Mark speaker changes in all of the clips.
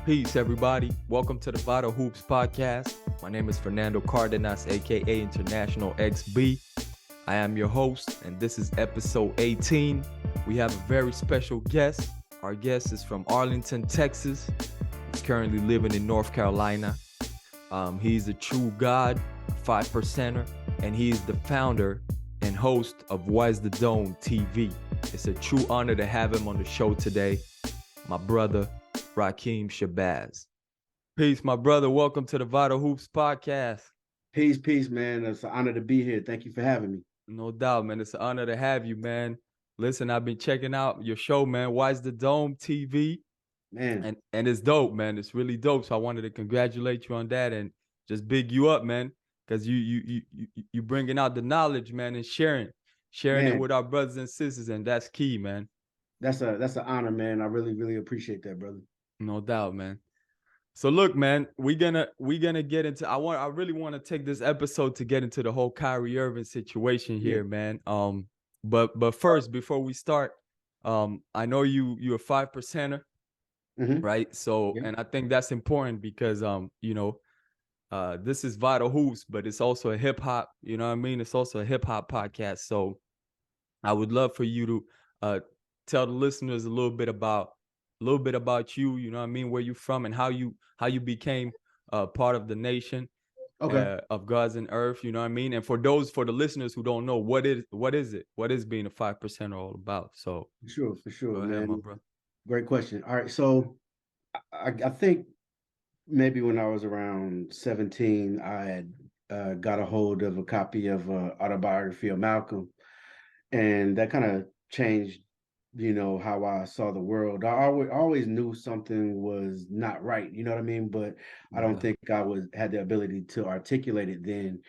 Speaker 1: Peace, everybody. Welcome to the Vital Hoops podcast. My name is Fernando Cardenas, aka International XB. I am your host, and this is episode 18. We have a very special guest. Our guest is from Arlington, Texas. He's currently living in North Carolina. He's a true God, 5%er, and he is the founder and host of Why's the Dome TV. It's a true honor to have him on the show today. My brother, Rakeem Shabazz. Peace, my brother. Welcome to the Vital Hoops podcast.
Speaker 2: Peace, man. It's an honor to be here. Thank you for having me.
Speaker 1: No doubt, man. It's an honor to have you, man. Listen, I've been checking out your show, man. Why's the Dome TV?
Speaker 2: Man.
Speaker 1: And it's dope, man. It's really dope. So I wanted to congratulate you on that and just big you up, man. Because you bringing out the knowledge, man, and sharing
Speaker 2: Man,
Speaker 1: it with our brothers and sisters, and that's key, man.
Speaker 2: That's an honor, man. I really appreciate that, brother.
Speaker 1: No doubt, man. So look, man, we're gonna get into. I really want to take this episode to get into the whole Kyrie Irving situation here, man. But first, before we start, I know you're a 5%er, right? So, and I think that's important because this is Vital Hoops, but it's also a hip hop. You know what I mean? It's also a hip hop podcast. So, I would love for you to tell the listeners a little bit about you, you know what I mean, where you from and how you became part of the nation of God's and Earth, you know what I mean? And for the listeners who don't know, what is being a 5% all about? So
Speaker 2: For sure,
Speaker 1: go
Speaker 2: man.
Speaker 1: ahead, my brother.
Speaker 2: Great question. All right, so I think maybe when I was around 17, I had got a hold of a copy of Autobiography of Malcolm, and that kind of changed how I saw the world. I always knew something was not right, you know what I mean? But I don't think I had the ability to articulate it then,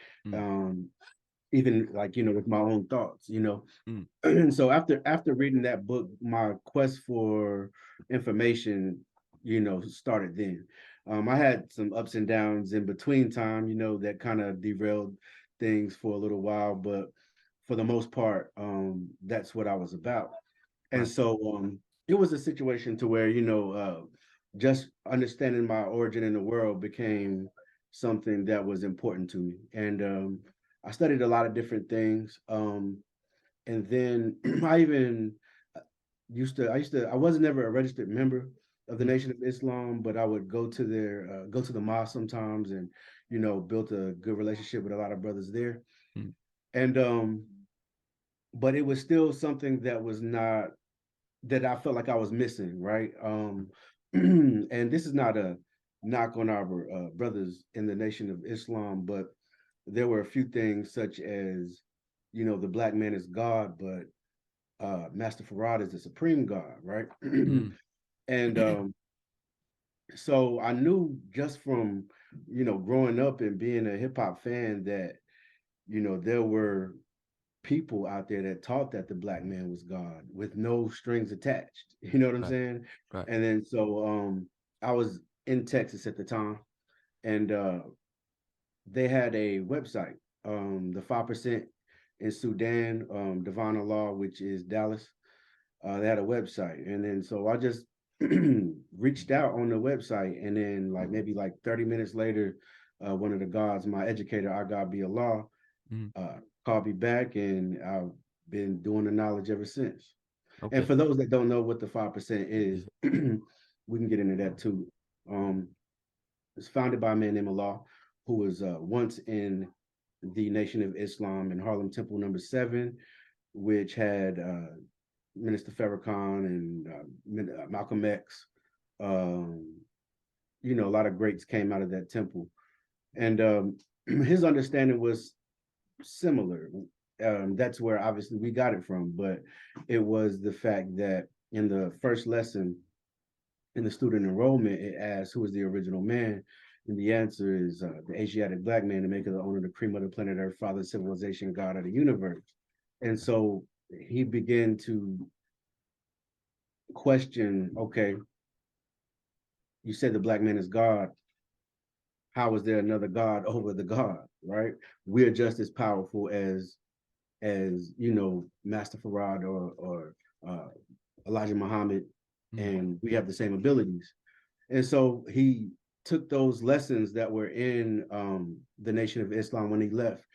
Speaker 2: even like, with my own thoughts, And so after reading that book, my quest for information, started then. I had some ups and downs in between time, that kind of derailed things for a little while, but for the most part, that's what I was about. And so it was a situation to where, just understanding my origin in the world became something that was important to me. And I studied a lot of different things. And then I even I was never a registered member of the Nation of Islam, but I would go to the mosque sometimes and, built a good relationship with a lot of brothers there. And but it was still something that was not, that I felt like I was missing, right? And this is not a knock on our brothers in the Nation of Islam, but there were a few things such as, the black man is God, but Master Farad is the supreme God, right? And so I knew just from, growing up and being a hip hop fan that, there were people out there that taught that the black man was God with no strings attached. You know what I'm saying?
Speaker 1: Right.
Speaker 2: And then so I was in Texas at the time, and they had a website, the 5% in Sudan, Divine Allah, which is Dallas. They had a website, and then so I just reached out on the website, and then maybe 30 minutes later, one of the gods, my educator, our God be Allah, called me back, and I've been doing the knowledge ever since. And for those that don't know what the 5% is, we can get into that too. It's founded by a man named Allah, who was once in the Nation of Islam in Harlem Temple number 7, which had Minister Farrakhan and Malcolm X. A lot of greats came out of that temple. And his understanding was similar. That's where obviously we got it from, but it was the fact that in the first lesson in the student enrollment, it asks who is the original man, and the answer is the Asiatic black man, the maker, the owner, the cream of the planet Earth, father of civilization, God of the universe. And so he began to question, okay, you said the black man is God. How is there another God over the God, right? We're just as powerful as Master Farad or Elijah Muhammad, and we have the same abilities. And so he took those lessons that were in the Nation of Islam when he left.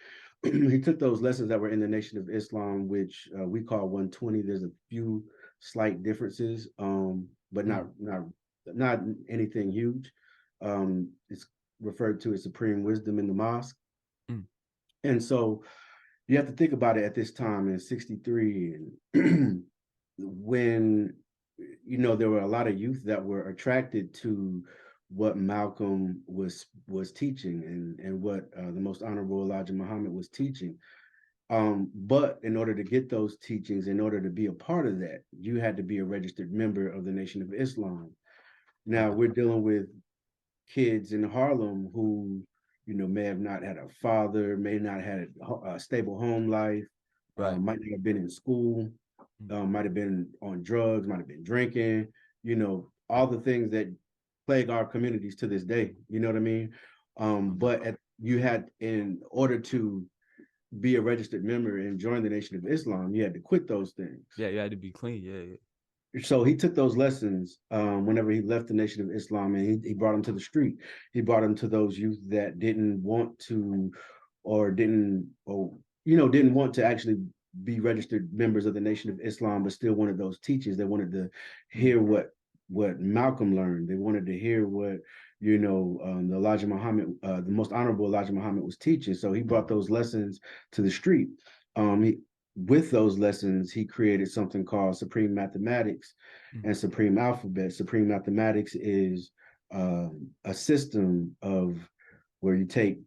Speaker 2: He took those lessons that were in the Nation of Islam, which we call 120. There's a few slight differences, but not anything huge. It's referred to as supreme wisdom in the mosque.
Speaker 1: Mm.
Speaker 2: And so you have to think about it at this time in 63, and when there were a lot of youth that were attracted to what Malcolm was teaching, and what the Most Honorable Elijah Muhammad was teaching. But in order to get those teachings, in order to be a part of that, you had to be a registered member of the Nation of Islam. Now we're dealing with kids in Harlem who, may have not had a father, may not had a stable home life,
Speaker 1: Right.
Speaker 2: might not have been in school, might have been on drugs, might have been drinking, all the things that plague our communities to this day. You know what I mean? But you had, in order to be a registered member and join the Nation of Islam, you had to quit those things.
Speaker 1: Yeah, you had to be clean. Yeah.
Speaker 2: So he took those lessons whenever he left the Nation of Islam, and he brought them to the street. He brought them to those youth that didn't want to, or didn't want to actually be registered members of the Nation of Islam, but still wanted those teachings. They wanted to hear what Malcolm learned. They wanted to hear what the Elijah Muhammad, the Most Honorable Elijah Muhammad, was teaching. So he brought those lessons to the street. With those lessons, he created something called Supreme Mathematics and Supreme Alphabet. Supreme Mathematics is a system of where you take,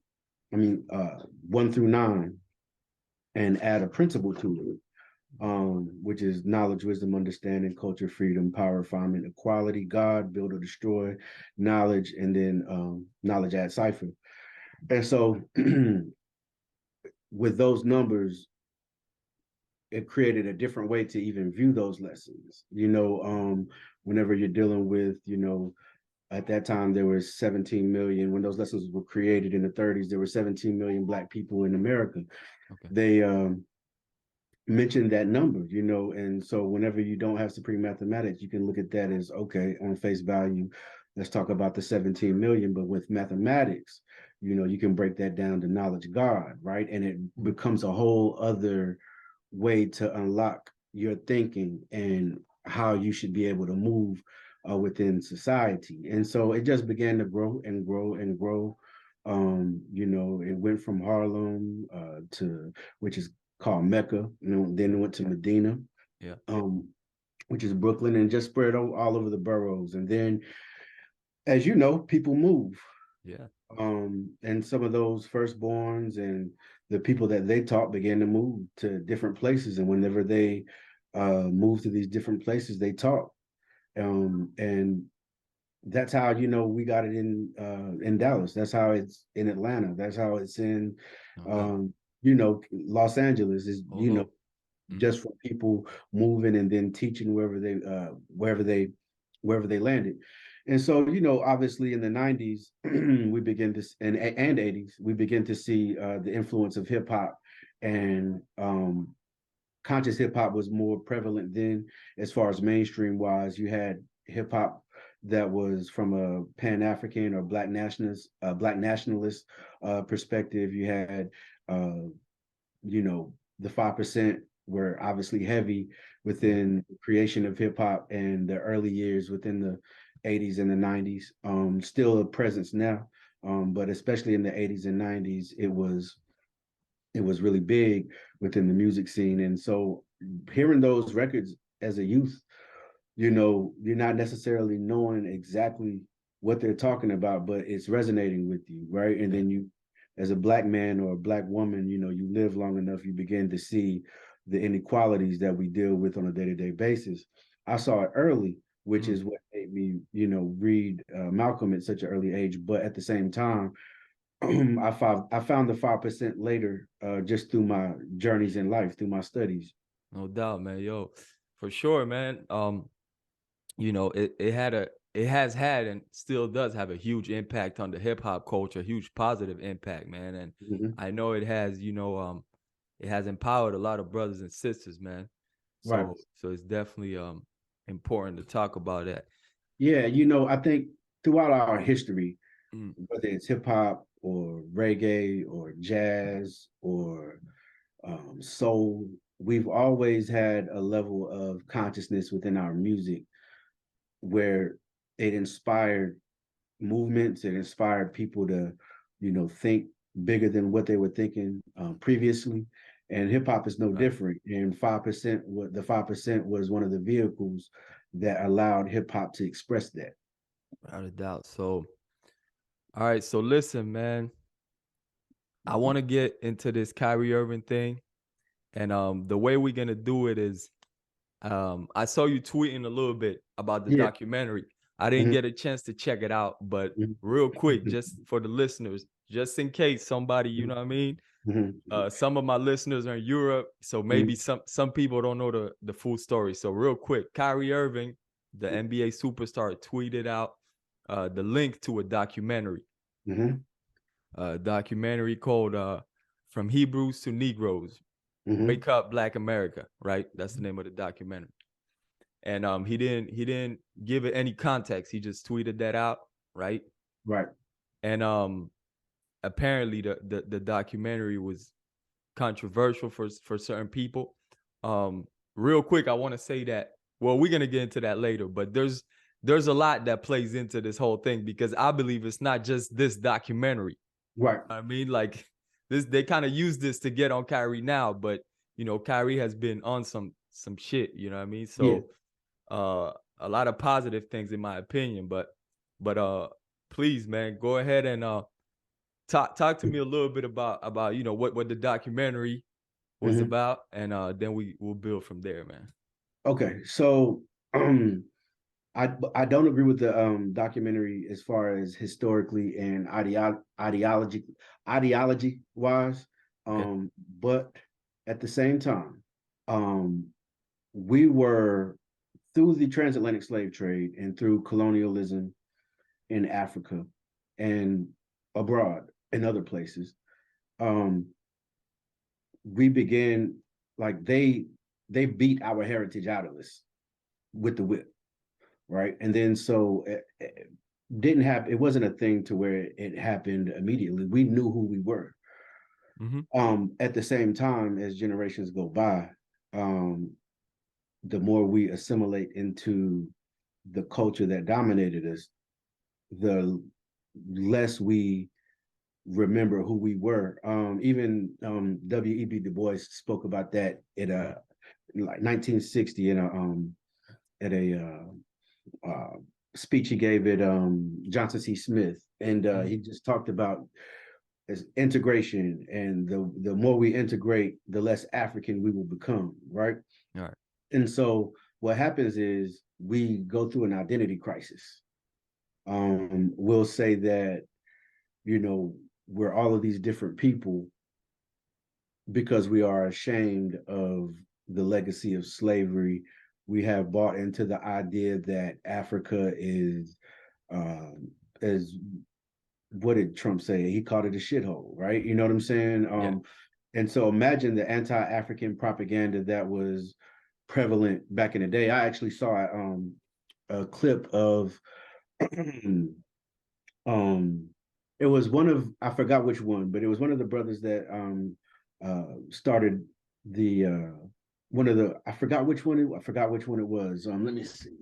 Speaker 2: 1 through 9, and add a principle to it, which is knowledge, wisdom, understanding, culture, freedom, power, refinement, equality, God, build or destroy, knowledge, and then knowledge add cipher. And so with those numbers, it created a different way to even view those lessons. Whenever you're dealing with, at that time there was 17 million. When those lessons were created in the 30s, there were 17 million Black people in America. Okay. They mentioned that number, and so whenever you don't have supreme mathematics, you can look at that as, okay, on face value, let's talk about the 17 million. But with mathematics, you can break that down to knowledge God, right? And it becomes a whole other way to unlock your thinking and how you should be able to move within society. And so it just began to grow and grow and grow. It went from Harlem to, which is called Mecca, then it went to Medina, which is Brooklyn, and just spread all over the boroughs. And then, as you know, people move.
Speaker 1: Yeah.
Speaker 2: And some of those firstborns and the people that they taught began to move to different places. And whenever they moved to these different places, they taught. And that's how, we got it in Dallas. That's how it's in Atlanta. That's how it's in, Los Angeles is, just for people moving and then teaching wherever they landed. And so, obviously in the 90s, we begin to, and 80s, we begin to see the influence of hip hop, and conscious hip hop was more prevalent then. As far as mainstream wise, you had hip hop that was from a Pan-African or Black nationalist perspective. You had, the 5% were obviously heavy within the creation of hip hop and the early years within the 80s and the 90s. Still a presence now, but especially in the 80s and 90s, it was really big within the music scene. And so hearing those records as a youth, you're not necessarily knowing exactly what they're talking about, but it's resonating with you, right? And then you, as a Black man or a Black woman, you live long enough, you begin to see the inequalities that we deal with on a day-to-day basis. I saw it early, which is what made me, read Malcolm at such an early age. But at the same time, I found the 5% later, just through my journeys in life, through my studies.
Speaker 1: No doubt, man. Yo, for sure, man. It has had and still does have a huge impact on the hip hop culture, huge positive impact, man. And I know it has, it has empowered a lot of brothers and sisters, man. So
Speaker 2: Right.
Speaker 1: So it's definitely important to talk about that.
Speaker 2: Yeah, I think throughout our history,
Speaker 1: Mm.
Speaker 2: whether it's hip hop or reggae or jazz or soul, we've always had a level of consciousness within our music where it inspired movements, it inspired people to, think bigger than what they were thinking previously. And hip hop is no different. And 5%, the 5% was one of the vehicles that allowed hip hop to express that.
Speaker 1: Without a doubt. So, all right. So listen, man, I want to get into this Kyrie Irving thing. And the way we're gonna do it is I saw you tweeting a little bit about the
Speaker 2: Yeah.
Speaker 1: documentary. I didn't get a chance to check it out, but real quick, just for the listeners, just in case somebody, you know what I mean? Some of my listeners are in Europe, so maybe some people don't know the full story. So real quick, Kyrie Irving, the NBA superstar, tweeted out the link to a documentary. Documentary called From Hebrews to Negroes, Wake Up Black America, right? That's the name of the documentary. And he didn't give it any context. He just tweeted that out, right?
Speaker 2: Right.
Speaker 1: And apparently the documentary was controversial for certain people. Real quick, I want to say that, well, we're gonna get into that later, but there's a lot that plays into this whole thing, because I believe it's not just this documentary.
Speaker 2: Right.
Speaker 1: I mean, like this, they kind of use this to get on Kyrie now, but Kyrie has been on some shit, you know what I mean? So a lot of positive things in my opinion, but please, man, go ahead and talk to me a little bit about what the documentary was about, and then we'll build from there, man.
Speaker 2: Okay, so I don't agree with the documentary as far as historically and ideology wise, but at the same time, we were, through the transatlantic slave trade and through colonialism in Africa and abroad in other places, we began, like, they beat our heritage out of us with the whip, right? And then so it didn't happen. It wasn't a thing to where it happened immediately. We knew who we were. At the same time, as generations go by, the more we assimilate into the culture that dominated us, the less we remember who we were. Even W.E.B. Du Bois spoke about that in like 1960 in a speech he gave at Johnson C. Smith, and he just talked about as integration, and the more we integrate, the less African we will become, right?
Speaker 1: All right.
Speaker 2: And so what happens is we go through an identity crisis. We'll say that, we're all of these different people because we are ashamed of the legacy of slavery. We have bought into the idea that Africa is, as what did Trump say? He called it a shithole, right? You know what I'm saying? And so imagine the anti-African propaganda that was prevalent back in the day. I actually saw a clip of it was one of, I forgot which one, but it was one of the brothers that started the one of the, I forgot which one it was. Let me see.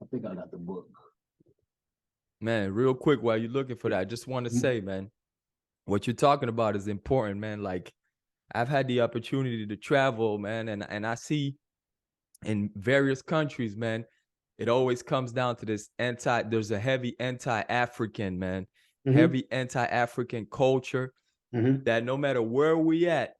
Speaker 2: I think I got the book.
Speaker 1: Man, real quick, while you're looking for that, I just want to say, man, what you're talking about is important, man. Like, I've had the opportunity to travel, man, and I see in various countries, man, it always comes down to this there's a heavy anti-African, man, heavy anti-African culture that no matter where we at,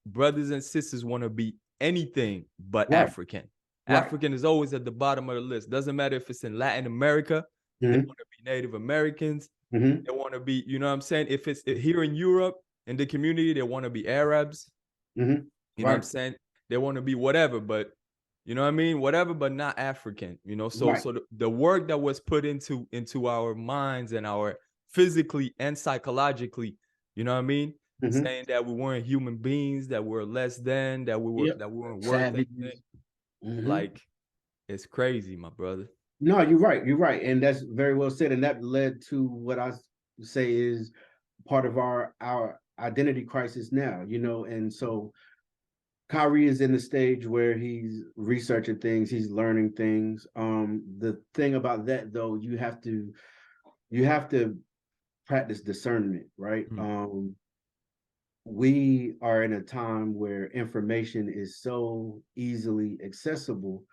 Speaker 1: brothers and sisters want to be anything but African. African is always at the bottom of the list. Doesn't matter if it's in Latin America, they want to be Native Americans. They want to be, you know what I'm saying? If it's here in Europe, in the community, they want to be Arabs. You know what I'm saying? They want to be whatever, but you know what I mean? Whatever, but not African, So the work that was put into our minds and our physically and psychologically, you know what I mean? Saying that we weren't human beings, that we're less than, that we weren't worth anything. Like, it's crazy, my brother.
Speaker 2: No, you're right. You're right. And that's very well said. And that led to what I say is part of our identity crisis now, and so Kyrie is in the stage where he's researching things, he's learning things. The thing about that though, you have to practice discernment, right? We are in a time where information is so easily accessible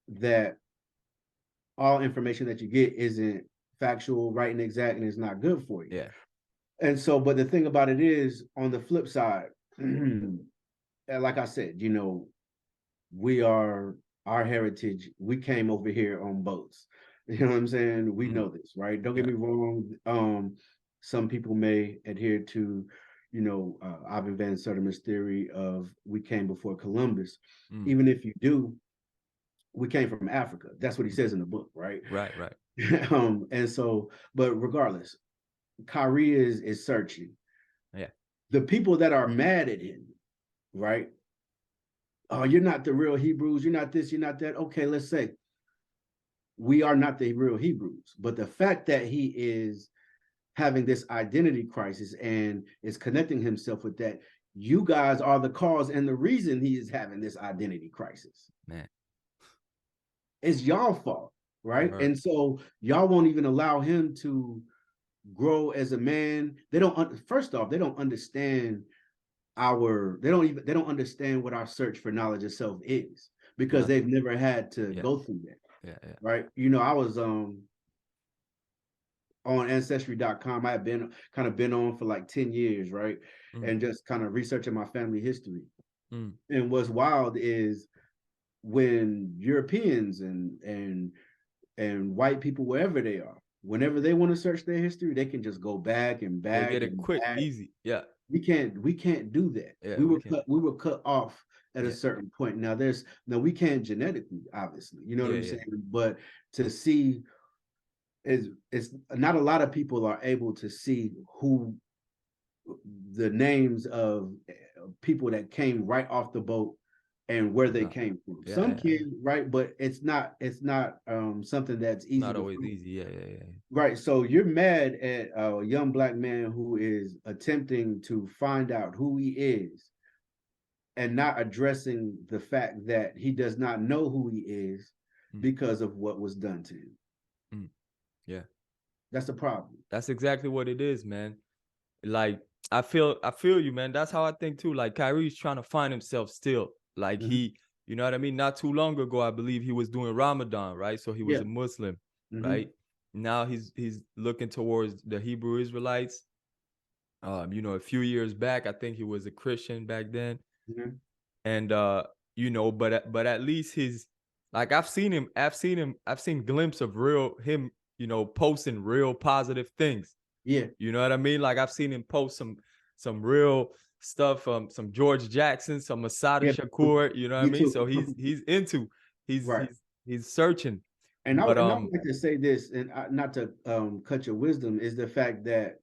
Speaker 2: that all information that you get isn't factual, right, and exact, and it's not good for you.
Speaker 1: Yeah.
Speaker 2: And so, but the thing about it is, on the flip side, like I said, we are our heritage. We came over here on boats. You know what I'm saying? We know this, right? Don't get me wrong. Some people may adhere to, Ivan Van Sertima's theory of we came before Columbus. Even if you do, we came from Africa. That's what he says in the book, right?
Speaker 1: Right, right.
Speaker 2: And so, but regardless, Kyrie is searching.
Speaker 1: Yeah.
Speaker 2: The people that are mad at him, right? Oh, you're not the real Hebrews. You're not this. You're not that. Okay, let's say we are not the real Hebrews, but the fact that he is having this identity crisis and is connecting himself with that, you guys are the cause and the reason he is having this identity crisis.
Speaker 1: Man,
Speaker 2: it's y'all fault, right? And so y'all won't even allow him to grow as a man. They don't. First off, they don't understand they don't understand what our search for knowledge itself is, because they've never had to go through that.
Speaker 1: Yeah.
Speaker 2: Right. I was on ancestry.com. I had been on for like 10 years, right? And just kind of researching my family history. And what's wild is when Europeans and white people, wherever they are, whenever they want to search their history, they can just go back and back.
Speaker 1: They get it quick, easy. Yeah.
Speaker 2: We can't do that.
Speaker 1: Yeah,
Speaker 2: we were cut off at a certain point. Now we can't genetically, obviously, you know what I'm saying? But to see it's not a lot of people are able to see who the names of people that came right off the boat and where they came from. Some can, right? But it's not something that's easy.
Speaker 1: Not always easy. Yeah.
Speaker 2: Right. So you're mad at a young black man who is attempting to find out who he is and not addressing the fact that he does not know who he is because of what was done to him.
Speaker 1: Yeah.
Speaker 2: That's the problem.
Speaker 1: That's exactly what it is, man. Like, I feel you, man. That's how I think too. Like, Kyrie's trying to find himself still. Like, he, you know what I mean? Not too long ago, I believe he was doing Ramadan, right? So he was a Muslim, right? Now he's looking towards the Hebrew Israelites. A few years back, I think he was a Christian back then. And but at least his, like, I've seen glimpses of real him, posting real positive things.
Speaker 2: Yeah.
Speaker 1: You know what I mean? Like, I've seen him post some real stuff, some George Jackson, some Masada Shakur, you know what I mean? So he's searching.
Speaker 2: And I would like to say this, and not to cut your wisdom, is the fact that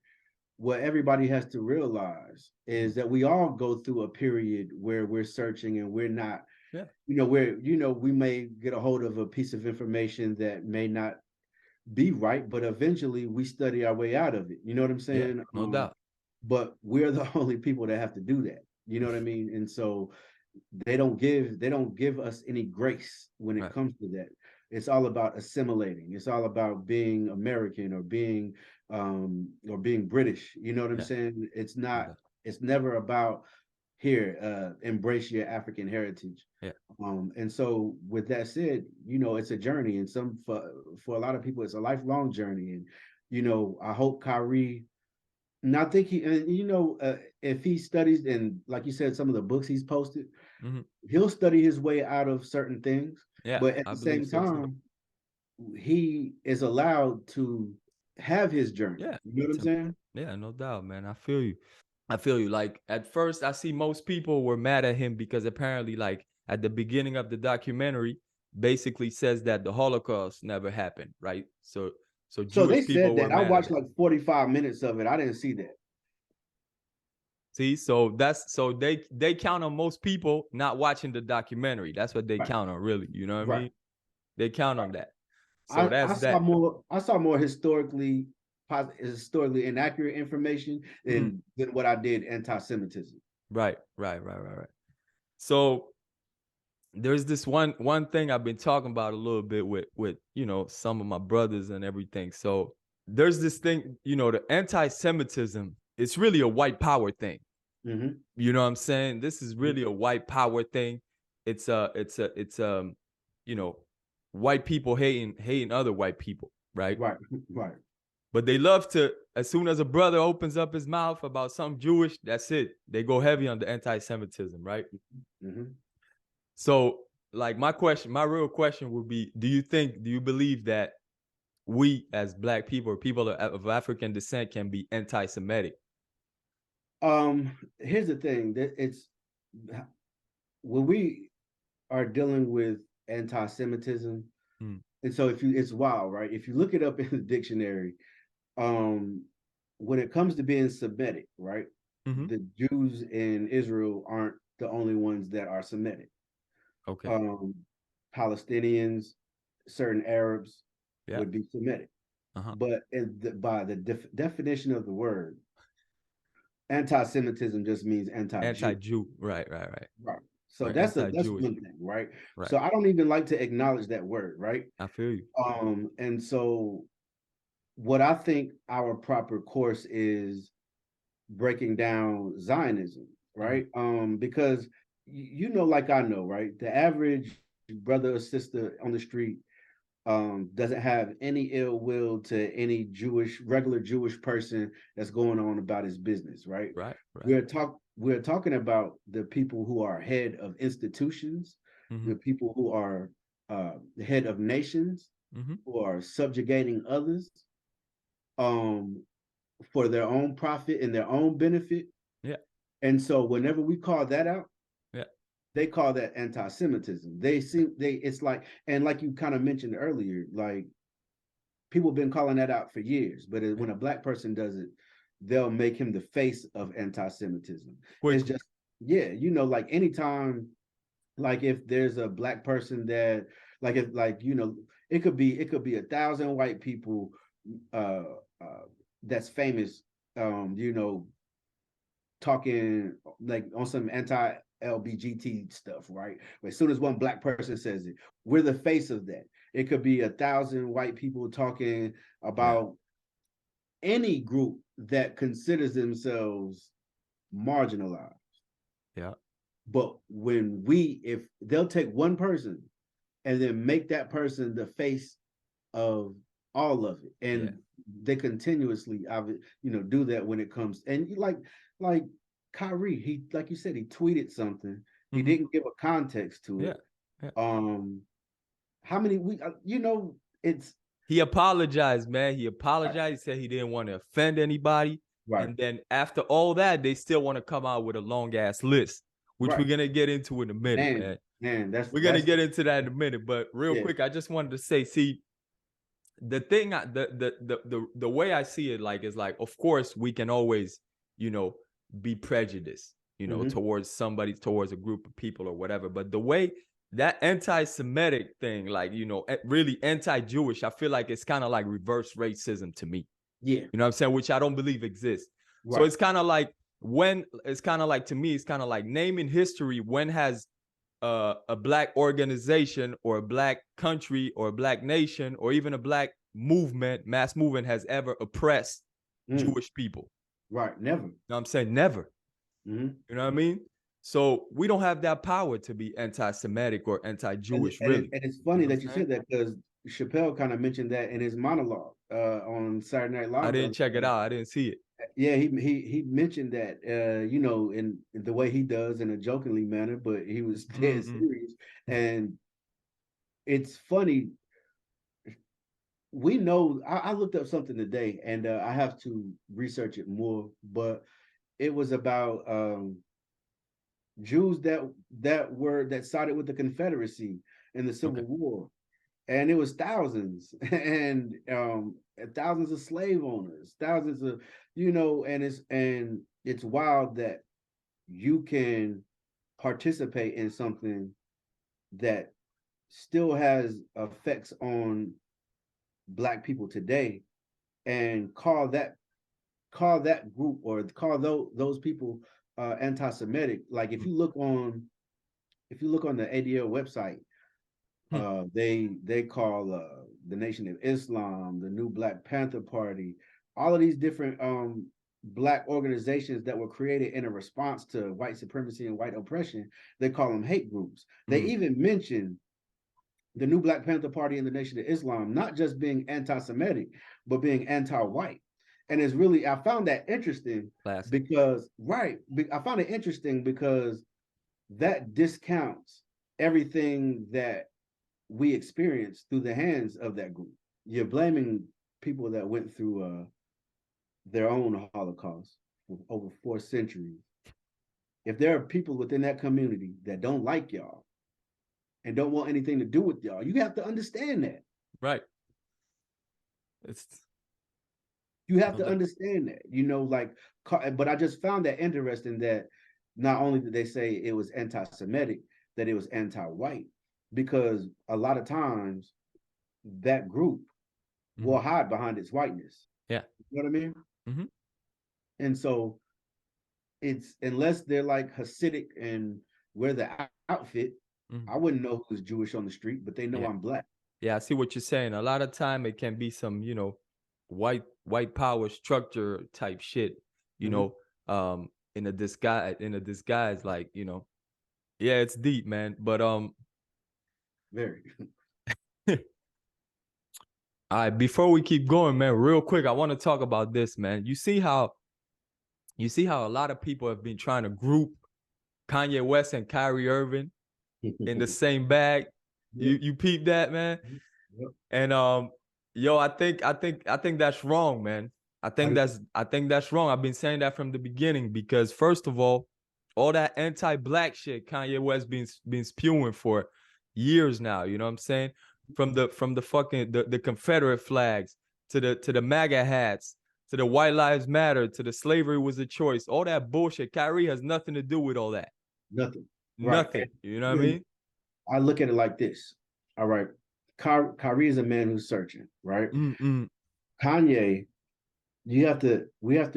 Speaker 2: what everybody has to realize is that we all go through a period where we're searching and we're not, we may get a hold of a piece of information that may not be right, but eventually we study our way out of it. You know what I'm saying?
Speaker 1: Yeah, no doubt.
Speaker 2: But we're the only people that have to do that. You know what I mean? And so they don't give us any grace when it comes to that. It's all about assimilating. It's all about being American or being British. You know what I'm saying? It's not. It's never about here. Embrace your African heritage.
Speaker 1: Yeah.
Speaker 2: And so with that said, it's a journey, and for a lot of people, it's a lifelong journey. And I hope Kyrie. And I think if he studies, and like you said, some of the books he's posted, he'll study his way out of certain things.
Speaker 1: Yeah,
Speaker 2: but at the same time, he is allowed to have his journey.
Speaker 1: Yeah,
Speaker 2: you know what I'm saying?
Speaker 1: Yeah, no doubt, man. I feel you. Like, at first, I see most people were mad at him because apparently, like, at the beginning of the documentary, basically says that the Holocaust never happened, right? So Jewish
Speaker 2: they
Speaker 1: people
Speaker 2: said that.
Speaker 1: were mad.
Speaker 2: I watched like 45 minutes of it. I didn't see that.
Speaker 1: See, so they count on most people not watching the documentary. That's what they count on, really. You know what I mean? They count on that. So that's that.
Speaker 2: I saw more historically inaccurate information than what I did anti-Semitism.
Speaker 1: Right. So there's this one thing I've been talking about a little bit with some of my brothers and everything. So there's this thing, the anti-Semitism, it's really a white power thing.
Speaker 2: Mm-hmm.
Speaker 1: You know what I'm saying? This is really a white power thing. It's white people hating other white people, right?
Speaker 2: Right.
Speaker 1: But they love to, as soon as a brother opens up his mouth about something Jewish, that's it. They go heavy on the anti-Semitism, right?
Speaker 2: Mm-hmm.
Speaker 1: So, like, my real question would be, do you believe that we as Black people or people of African descent can be anti-Semitic?
Speaker 2: Here's the thing, that it's when we are dealing with anti-Semitism, and so it's wild, right? If you look it up in the dictionary, when it comes to being Semitic, right? The Jews in Israel aren't the only ones that are Semitic.
Speaker 1: Okay.
Speaker 2: Palestinians, certain Arabs
Speaker 1: Yeah.
Speaker 2: would be Semitic. But by the definition of the word, anti-Semitism just means
Speaker 1: Anti-Jew. Right.
Speaker 2: Right. So
Speaker 1: Or
Speaker 2: that's
Speaker 1: anti-Jewish.
Speaker 2: one thing, right?
Speaker 1: Right.
Speaker 2: So I don't even like to acknowledge that word, right?
Speaker 1: I feel you.
Speaker 2: And so what I think our proper course is breaking down Zionism, right? Because like I know, right? The average brother or sister on the street doesn't have any ill will to any regular Jewish person that's going on about his business, right?
Speaker 1: Right.
Speaker 2: We're talking about the people who are head of institutions, the people who are the head of nations, who are subjugating others for their own profit and their own benefit.
Speaker 1: Yeah.
Speaker 2: And so whenever we call that out,
Speaker 1: yeah,
Speaker 2: they call that anti-Semitism. It's like, and like you kind of mentioned earlier, like people have been calling that out for years, but when a Black person does it, they'll make him the face of anti-Semitism. It's just, like anytime, like if there's a Black person that, like, if like, it could be 1,000 white people that's famous, talking like on some anti-LGBT stuff, right? But as soon as one Black person says it, we're the face of that. It could be 1,000 white people talking about any group that considers themselves marginalized.
Speaker 1: Yeah.
Speaker 2: But if they'll take one person and then make that person the face of all of it, and they continuously, do that when it comes, and like Kyrie, he, like you said, he tweeted something. He didn't give a context to it. How many it's
Speaker 1: he apologized, man. He apologized. He said he didn't want to offend anybody.
Speaker 2: Right.
Speaker 1: And then after all that, they still want to come out with a long ass list, which we're gonna get into in a minute, man. We're gonna get into that in a minute. But real quick, I just wanted to say, see, the thing, the way I see it, like, is like, of course, we can always, be prejudiced, towards towards a group of people or whatever. But the way that anti-Semitic thing, like, really anti-Jewish, I feel like it's kind of like reverse racism to me.
Speaker 2: Yeah.
Speaker 1: You know what I'm saying? Which I don't believe exists. Right. So it's kind of like to me, it's kind of like naming history. When has a Black organization or a Black country or a Black nation or even a Black mass movement has ever oppressed Jewish people?
Speaker 2: Right. Never.
Speaker 1: You know what I'm saying? Never. You know what I mean? So we don't have that power to be anti-Semitic or anti-Jewish, really.
Speaker 2: And it's funny that you said that, because Chappelle kind of mentioned that in his monologue on Saturday Night Live.
Speaker 1: I didn't check it out. I didn't see it.
Speaker 2: Yeah, he mentioned that, in the way he does, in a jokingly manner, but he was dead serious. And it's funny. We know, I looked up something today, and I have to research it more, but it was about Jews that sided with the Confederacy in the Civil War, and it was thousands, and thousands of slave owners, thousands of, and it's wild that you can participate in something that still has effects on Black people today and call that group or call those people anti-Semitic. Like if you look on the ADL website, they call the Nation of Islam, the New Black Panther Party, all of these different Black organizations that were created in a response to white supremacy and white oppression. They call them hate groups. They even mention the New Black Panther Party and the Nation of Islam not just being anti-Semitic, but being anti-white. And it's really, I found that interesting because I found it interesting because that discounts everything that we experienced through the hands of that group. You're blaming people that went through their own Holocaust for over 4 centuries. If there are people within that community that don't like y'all and don't want anything to do with y'all, you have to understand that.
Speaker 1: Right.
Speaker 2: You have to understand that, you know, like, but I just found that interesting that not only did they say it was anti-Semitic, that it was anti-white, because a lot of times that group will hide behind its whiteness.
Speaker 1: Yeah.
Speaker 2: You know what I mean? And so it's, unless they're like Hasidic and wear the outfit, I wouldn't know who's Jewish on the street, but they know I'm Black.
Speaker 1: Yeah, I see what you're saying. A lot of time it can be some, you know, white power structure type shit, you know, in a disguise, like, you know. Yeah, it's deep, man. But
Speaker 2: very.
Speaker 1: All right, before we keep going, man, real quick, I want to talk about this, man. You see how a lot of people have been trying to group Kanye West and Kyrie Irving in the same bag. You peep that, man? And yo, I think that's wrong, man. I think that's wrong. I've been saying that from the beginning, because first of all that anti-Black shit Kanye West been spewing for years now, you know what I'm saying? From the fucking the Confederate flags to the MAGA hats to the White Lives Matter to the slavery was a choice. All that bullshit. Kyrie has nothing to do with all that.
Speaker 2: Nothing.
Speaker 1: Nothing. Right. You know what I mean?
Speaker 2: I look at it like this. All right. Kyrie is a man who's searching, right? Kanye, we have to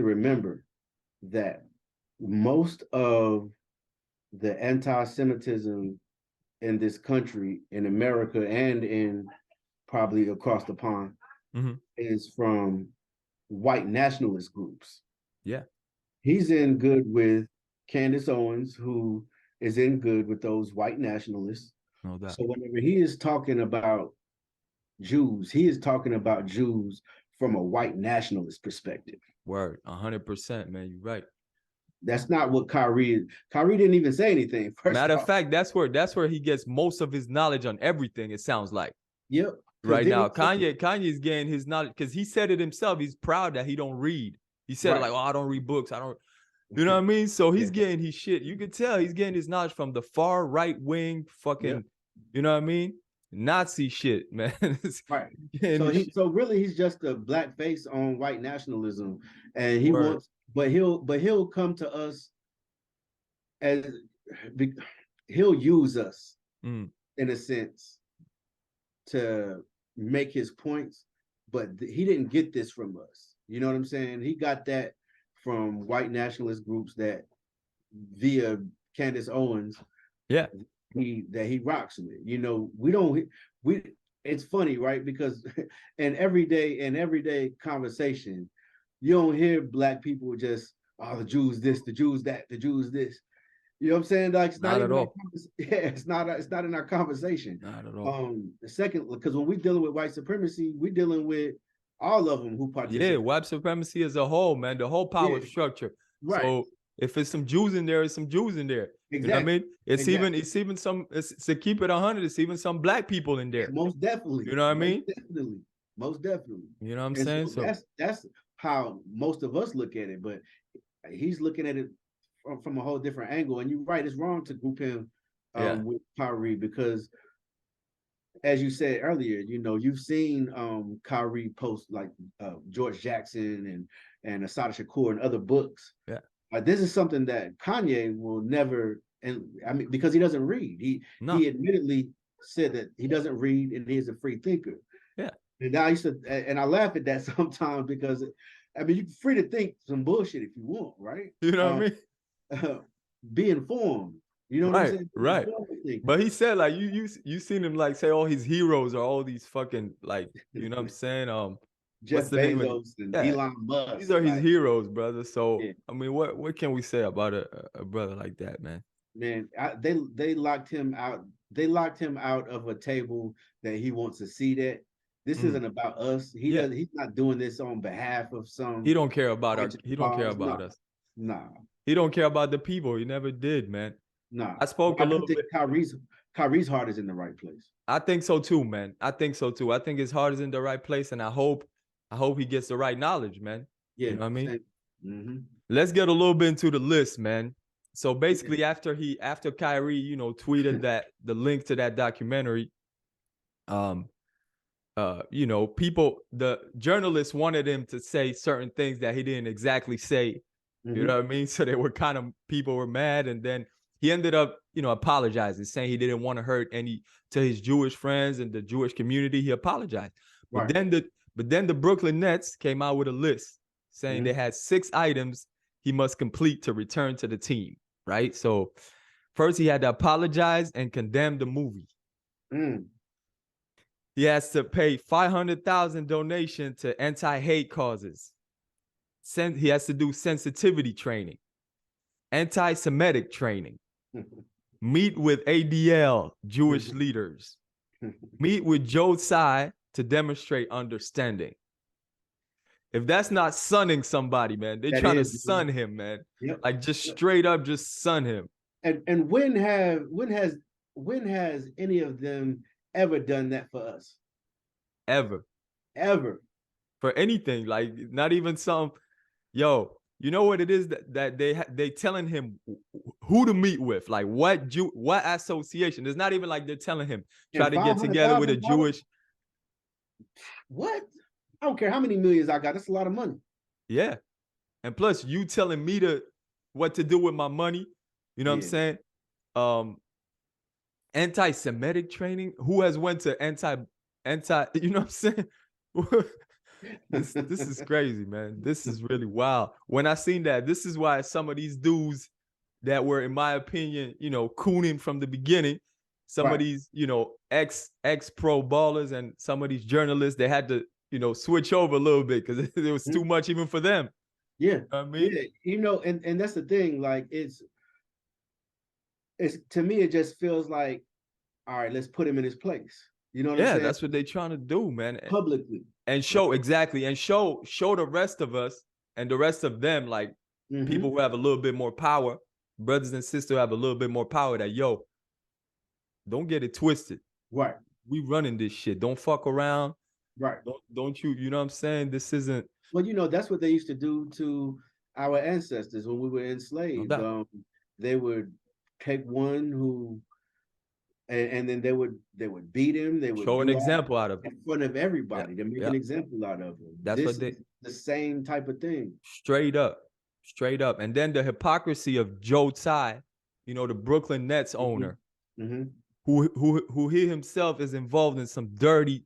Speaker 2: remember that most of the anti-Semitism in this country, in America, and in probably across the pond, is from white nationalist groups.
Speaker 1: Yeah.
Speaker 2: He's in good with Candace Owens, who is in good with those white nationalists.
Speaker 1: No doubt.
Speaker 2: So whenever he is talking about Jews, he is talking about Jews from a white nationalist perspective.
Speaker 1: Word, 100%, man. You're right.
Speaker 2: That's not what Kyrie didn't even say anything.
Speaker 1: Matter of fact, that's where he gets most of his knowledge on everything, it sounds like.
Speaker 2: Yep.
Speaker 1: Right now, Kanye's getting his knowledge, because he said it himself. He's proud that he don't read. He said like, oh, I don't read books. I don't, you know what I mean? So he's getting his shit. You could tell he's getting his knowledge from the far right wing fucking, you know what I mean? Nazi shit, man.
Speaker 2: Right. So really he's just a black face on white nationalism. And he wants, but he'll come to us as, he'll use us in a sense to make his points, but he didn't get this from us. You know what I'm saying? He got that from white nationalist groups that via Candace Owens, he rocks with. You know, it's funny, right? Because in everyday conversation, you don't hear black people just, oh, the Jews this, the Jews that, the Jews this. You know what I'm saying? Like, it's not at all. It's not in our conversation.
Speaker 1: Not at all.
Speaker 2: The second, because when we're dealing with white supremacy, we're dealing with all of them who participate.
Speaker 1: Yeah, white supremacy as a whole, man, the whole power structure. Right. So if it's some Jews in there, it's some Jews in there. Exactly. You know what I mean? It's even some, to keep it 100, it's even some black people in there.
Speaker 2: Most definitely.
Speaker 1: You know what I mean?
Speaker 2: Most definitely.
Speaker 1: You know what I'm saying?
Speaker 2: So that's how most of us look at it, but he's looking at it from a whole different angle. And you're right, it's wrong to group him with Kyrie, because as you said earlier, you know, you've seen Kyrie post like George Jackson and Asada Shakur and other books.
Speaker 1: Yeah.
Speaker 2: This is something that Kanye will never, and I mean, because he doesn't read. He admittedly said that he doesn't read and he is a free thinker.
Speaker 1: Yeah.
Speaker 2: And I used to, and I laugh at that sometimes because, I mean, you're free to think some bullshit if you want, right?
Speaker 1: You know what I mean?
Speaker 2: Be informed. You know what I'm
Speaker 1: Right,
Speaker 2: saying?
Speaker 1: right.
Speaker 2: Thinking.
Speaker 1: But he said like you seen him like say all his heroes are all these fucking like, you know what I'm saying? What's
Speaker 2: Jeff
Speaker 1: the name of it?
Speaker 2: Bezos and
Speaker 1: Yeah,
Speaker 2: Elon
Speaker 1: these
Speaker 2: Musk,
Speaker 1: are his
Speaker 2: like,
Speaker 1: heroes, brother. So
Speaker 2: yeah,
Speaker 1: I mean, what can we say about a brother like that, man?
Speaker 2: man, they locked him out. They locked him out of a table that he wants a seat at. This
Speaker 1: Mm.
Speaker 2: isn't about us. He
Speaker 1: Yeah,
Speaker 2: does. He's not doing this on behalf of
Speaker 1: he
Speaker 2: some
Speaker 1: don't care about
Speaker 2: righteous
Speaker 1: he don't care
Speaker 2: cause.
Speaker 1: about
Speaker 2: No,
Speaker 1: us.
Speaker 2: no,
Speaker 1: He don't care about the people. He never did, man.
Speaker 2: no.
Speaker 1: I spoke
Speaker 2: But
Speaker 1: a
Speaker 2: I do
Speaker 1: little
Speaker 2: think
Speaker 1: bit.
Speaker 2: Kyrie's heart is in the right place.
Speaker 1: I think so too, man. I think so too. I think his heart is in the right place, and I hope he gets the right knowledge, man. You
Speaker 2: Yeah,
Speaker 1: know what I mean?
Speaker 2: same. Mm-hmm.
Speaker 1: Let's get a little bit into the list, man. So
Speaker 2: Yeah.
Speaker 1: basically, after Kyrie, tweeted that the link to that documentary, um, the journalists wanted him to say certain things that he didn't exactly say. You know
Speaker 2: Mm-hmm.
Speaker 1: what I mean? So people were mad, and then he ended up, apologizing, saying he didn't want to hurt any to his Jewish friends and the Jewish community. He apologized, but
Speaker 2: Right.
Speaker 1: then the Brooklyn Nets came out with a list saying they
Speaker 2: Mm-hmm.
Speaker 1: had 6 items he must complete to return to the team. Right. So first he had to apologize and condemn the movie.
Speaker 2: Mm.
Speaker 1: He has to pay 500,000 donation to anti-hate causes. He has to do sensitivity training, anti-Semitic training, meet with ADL Jewish leaders, meet with Joe Tsai to demonstrate understanding. If that's not sunning somebody, man, they're
Speaker 2: That
Speaker 1: trying to
Speaker 2: is,
Speaker 1: sun him, man.
Speaker 2: yep.
Speaker 1: Like just straight up, just sun him.
Speaker 2: And when has any of them ever done that for us?
Speaker 1: Ever.
Speaker 2: Ever.
Speaker 1: For anything. Like not even some, yo, you know what it is that they telling him who to meet with, like what association. It's not even like they're telling him try
Speaker 2: And
Speaker 1: to get together with a
Speaker 2: $500,000?
Speaker 1: Jewish.
Speaker 2: What? I don't care how many millions I got. That's a lot of money.
Speaker 1: Yeah, and plus you telling me what to do with my money. You know what I'm
Speaker 2: Yeah.
Speaker 1: saying? Um, anti-Semitic training. Who has went to anti? You know what I'm saying? This is crazy, man. This is really wild. When I seen that, this is why some of these dudes that were, in my opinion, cooning from the beginning, some of
Speaker 2: Right.
Speaker 1: these, ex pro ballers and some of these journalists, they had to, switch over a little bit because it was too much even for them.
Speaker 2: Yeah.
Speaker 1: You know what I mean?
Speaker 2: Yeah. And that's the thing. Like it's to me, it just feels like, all right, let's put him in his place. You know what I'm
Speaker 1: Yeah,
Speaker 2: saying?
Speaker 1: that's what they're trying to do, man.
Speaker 2: Publicly.
Speaker 1: And show exactly, and show the rest of us and the rest of them, like people who have a little bit more power, brothers and sisters who have a little bit more power, that don't get it twisted.
Speaker 2: Right.
Speaker 1: We running this shit. Don't fuck around.
Speaker 2: Right.
Speaker 1: Don't you? You know what I'm saying? This isn't.
Speaker 2: Well, that's what they used to do to our ancestors when we were enslaved.
Speaker 1: No
Speaker 2: They would take one who, and then they would beat him. They would
Speaker 1: show an
Speaker 2: do all
Speaker 1: example out of it.
Speaker 2: in front of
Speaker 1: Yeah,
Speaker 2: everybody to make
Speaker 1: yeah.
Speaker 2: an example out of him.
Speaker 1: That's
Speaker 2: This
Speaker 1: what they
Speaker 2: is the same type of thing.
Speaker 1: straight up. And then the hypocrisy of Joe Tsai, the Brooklyn Nets owner,
Speaker 2: Mm-hmm.
Speaker 1: who he himself is involved in some dirty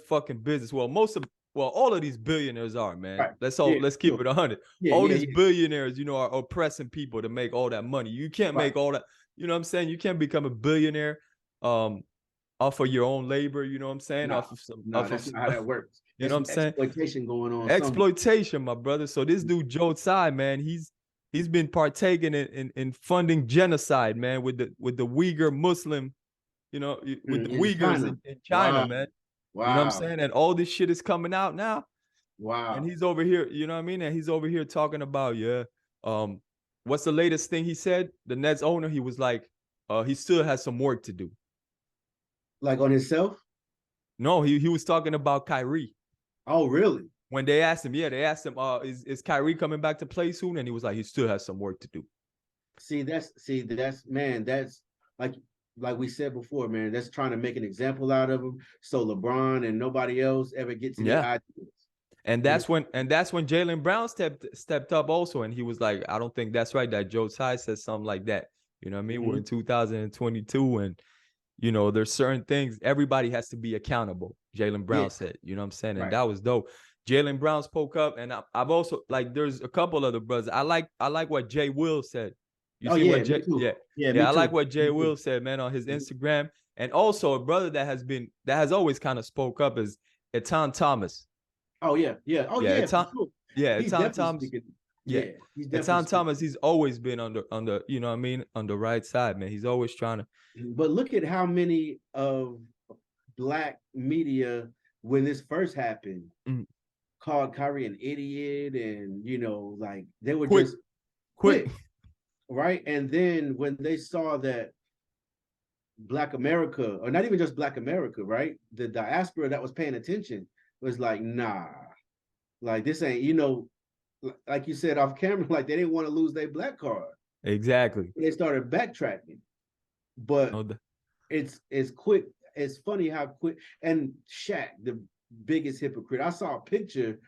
Speaker 1: fucking business. Well, all of these billionaires are, man.
Speaker 2: Right.
Speaker 1: Let's keep
Speaker 2: Sure.
Speaker 1: it 100.
Speaker 2: Yeah,
Speaker 1: All
Speaker 2: yeah,
Speaker 1: these
Speaker 2: yeah.
Speaker 1: billionaires, are oppressing people to make all that money. You can't
Speaker 2: Right.
Speaker 1: make all that. You know what I'm saying? You can't become a billionaire off of your own labor, you know what I'm saying?
Speaker 2: No, that's not how that works.
Speaker 1: You
Speaker 2: There's
Speaker 1: know what I'm
Speaker 2: some
Speaker 1: saying?
Speaker 2: exploitation going on somewhere.
Speaker 1: Exploitation, my brother. So this dude Joe Tsai, man, he's been partaking in funding genocide, man, with the Uyghur Muslim, with the
Speaker 2: In
Speaker 1: Uyghurs
Speaker 2: China.
Speaker 1: in China,
Speaker 2: Wow.
Speaker 1: man. You know what I'm
Speaker 2: Wow.
Speaker 1: saying? And all this shit is coming out now. And
Speaker 2: Wow.
Speaker 1: he's over here, you know what I mean? And he's over here talking about, what's the latest thing he said? The Nets owner, he was like, he still has some work to do.
Speaker 2: Like on himself?
Speaker 1: No, he was talking about Kyrie.
Speaker 2: Oh, really?
Speaker 1: When they asked him, is Kyrie coming back to play soon? And he was like, he still has some work to do.
Speaker 2: That's man, that's like we said before, man, that's trying to make an example out of him so LeBron and nobody else ever gets any ideas.
Speaker 1: And that's when Jaylen Brown stepped up also, and he was like, I don't think that's right that Joe Tsai said something like that. You know what I mean? We're in 2022, and you know, there's certain things, everybody has to be accountable, Jaylen Brown
Speaker 2: Yeah,
Speaker 1: said, you know what I'm saying? And
Speaker 2: right.
Speaker 1: that was dope. Jaylen Brown spoke up, and I've also, like, there's a couple other brothers. I like what Jay Will said. You
Speaker 2: Oh
Speaker 1: see what
Speaker 2: yeah,
Speaker 1: Jay,
Speaker 2: me too.
Speaker 1: yeah,
Speaker 2: Yeah,
Speaker 1: yeah,
Speaker 2: me
Speaker 1: I like
Speaker 2: too.
Speaker 1: what Jay
Speaker 2: Me
Speaker 1: Will
Speaker 2: too.
Speaker 1: said, man, on his
Speaker 2: Mhm.
Speaker 1: Instagram. And also a brother that has always kind of spoke up is Etan Thomas.
Speaker 2: Oh yeah, yeah. Oh
Speaker 1: Yeah,
Speaker 2: yeah, for
Speaker 1: Etan,
Speaker 2: sure.
Speaker 1: yeah,
Speaker 2: He's
Speaker 1: Etan
Speaker 2: definitely
Speaker 1: Thomas.
Speaker 2: speaking.
Speaker 1: Yeah.
Speaker 2: Yeah, he's definitely
Speaker 1: Etan
Speaker 2: speaking.
Speaker 1: Thomas, he's always been on the, you know what I mean, on the right side, man. He's always trying to.
Speaker 2: But look at how many of black media when this first happened
Speaker 1: Mm,
Speaker 2: called Kyrie an idiot, and like they were
Speaker 1: quick,
Speaker 2: just
Speaker 1: quick.
Speaker 2: quick, right? And then when they saw that Black America, or not even just Black America, right? The diaspora that was paying attention was like, nah, like this ain't, like you said off camera, like they didn't want to lose their black card.
Speaker 1: Exactly.
Speaker 2: They started backtracking, but
Speaker 1: No,
Speaker 2: it's quick. It's funny how quick. And Shaq, the biggest hypocrite. I saw a picture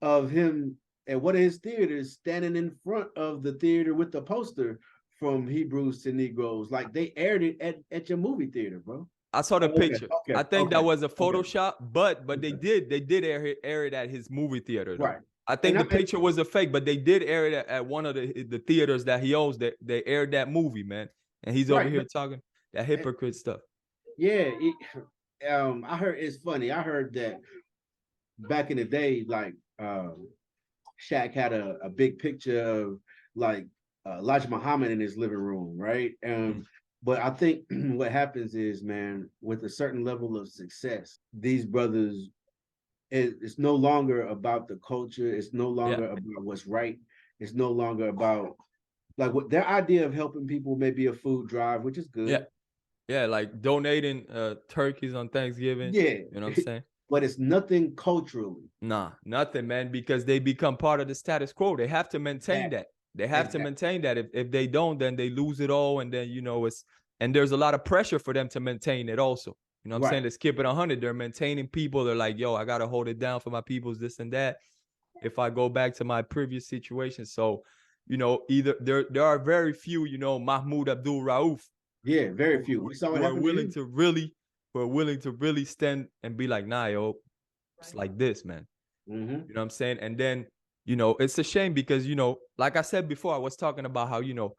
Speaker 2: of him at one of his theaters standing in front of the theater with the poster from Hebrews to Negroes. Like they aired it at your movie theater, bro.
Speaker 1: I saw the
Speaker 2: Oh, okay,
Speaker 1: picture. I
Speaker 2: okay,
Speaker 1: think that
Speaker 2: okay,
Speaker 1: was a
Speaker 2: okay,
Speaker 1: Photoshop, but
Speaker 2: okay.
Speaker 1: they did air it at his movie theater though.
Speaker 2: Right.
Speaker 1: I
Speaker 2: And
Speaker 1: think the picture was a fake, but they did air it at one of the theaters that he owns. That they aired that movie, man. And he's over
Speaker 2: right,
Speaker 1: here talking that hypocrite stuff.
Speaker 2: yeah. I heard it's funny. I heard that back in the day, like Shaq had a big picture of like Elijah Muhammad in his living room, right?
Speaker 1: Mm.
Speaker 2: But I think what happens is, man, with a certain level of success, these brothers, it's no longer about the culture. It's no
Speaker 1: Yeah,
Speaker 2: longer about what's right. It's no longer about like what their idea of helping people may be a food drive, which is
Speaker 1: yeah,
Speaker 2: good.
Speaker 1: yeah. Like donating turkeys on Thanksgiving.
Speaker 2: Yeah,
Speaker 1: You know what I'm saying?
Speaker 2: but it's nothing culturally.
Speaker 1: Nah, nothing, man, because they become part of the status quo. They have to maintain
Speaker 2: Exactly.
Speaker 1: that. They have to
Speaker 2: Exactly.
Speaker 1: maintain that. If they don't, then they lose it all. And then, you know, and there's a lot of pressure for them to maintain it also. You know what I'm
Speaker 2: Right.
Speaker 1: saying? Let's keep it 100. They're maintaining people. They're like, yo, I got to hold it down for my peoples, this and that. If I go back to my previous situation. So, you know, either there are very few, you know, Mahmoud Abdul Rauf
Speaker 2: Yeah, very few. We saw what
Speaker 1: who are
Speaker 2: happened to
Speaker 1: willing
Speaker 2: him.
Speaker 1: to really, stand and be like, nah, yo, it's like this, man.
Speaker 2: Mm-hmm.
Speaker 1: You know what I'm saying? And then, you know, it's a shame because, you know, like I said before, I was talking about how, you know,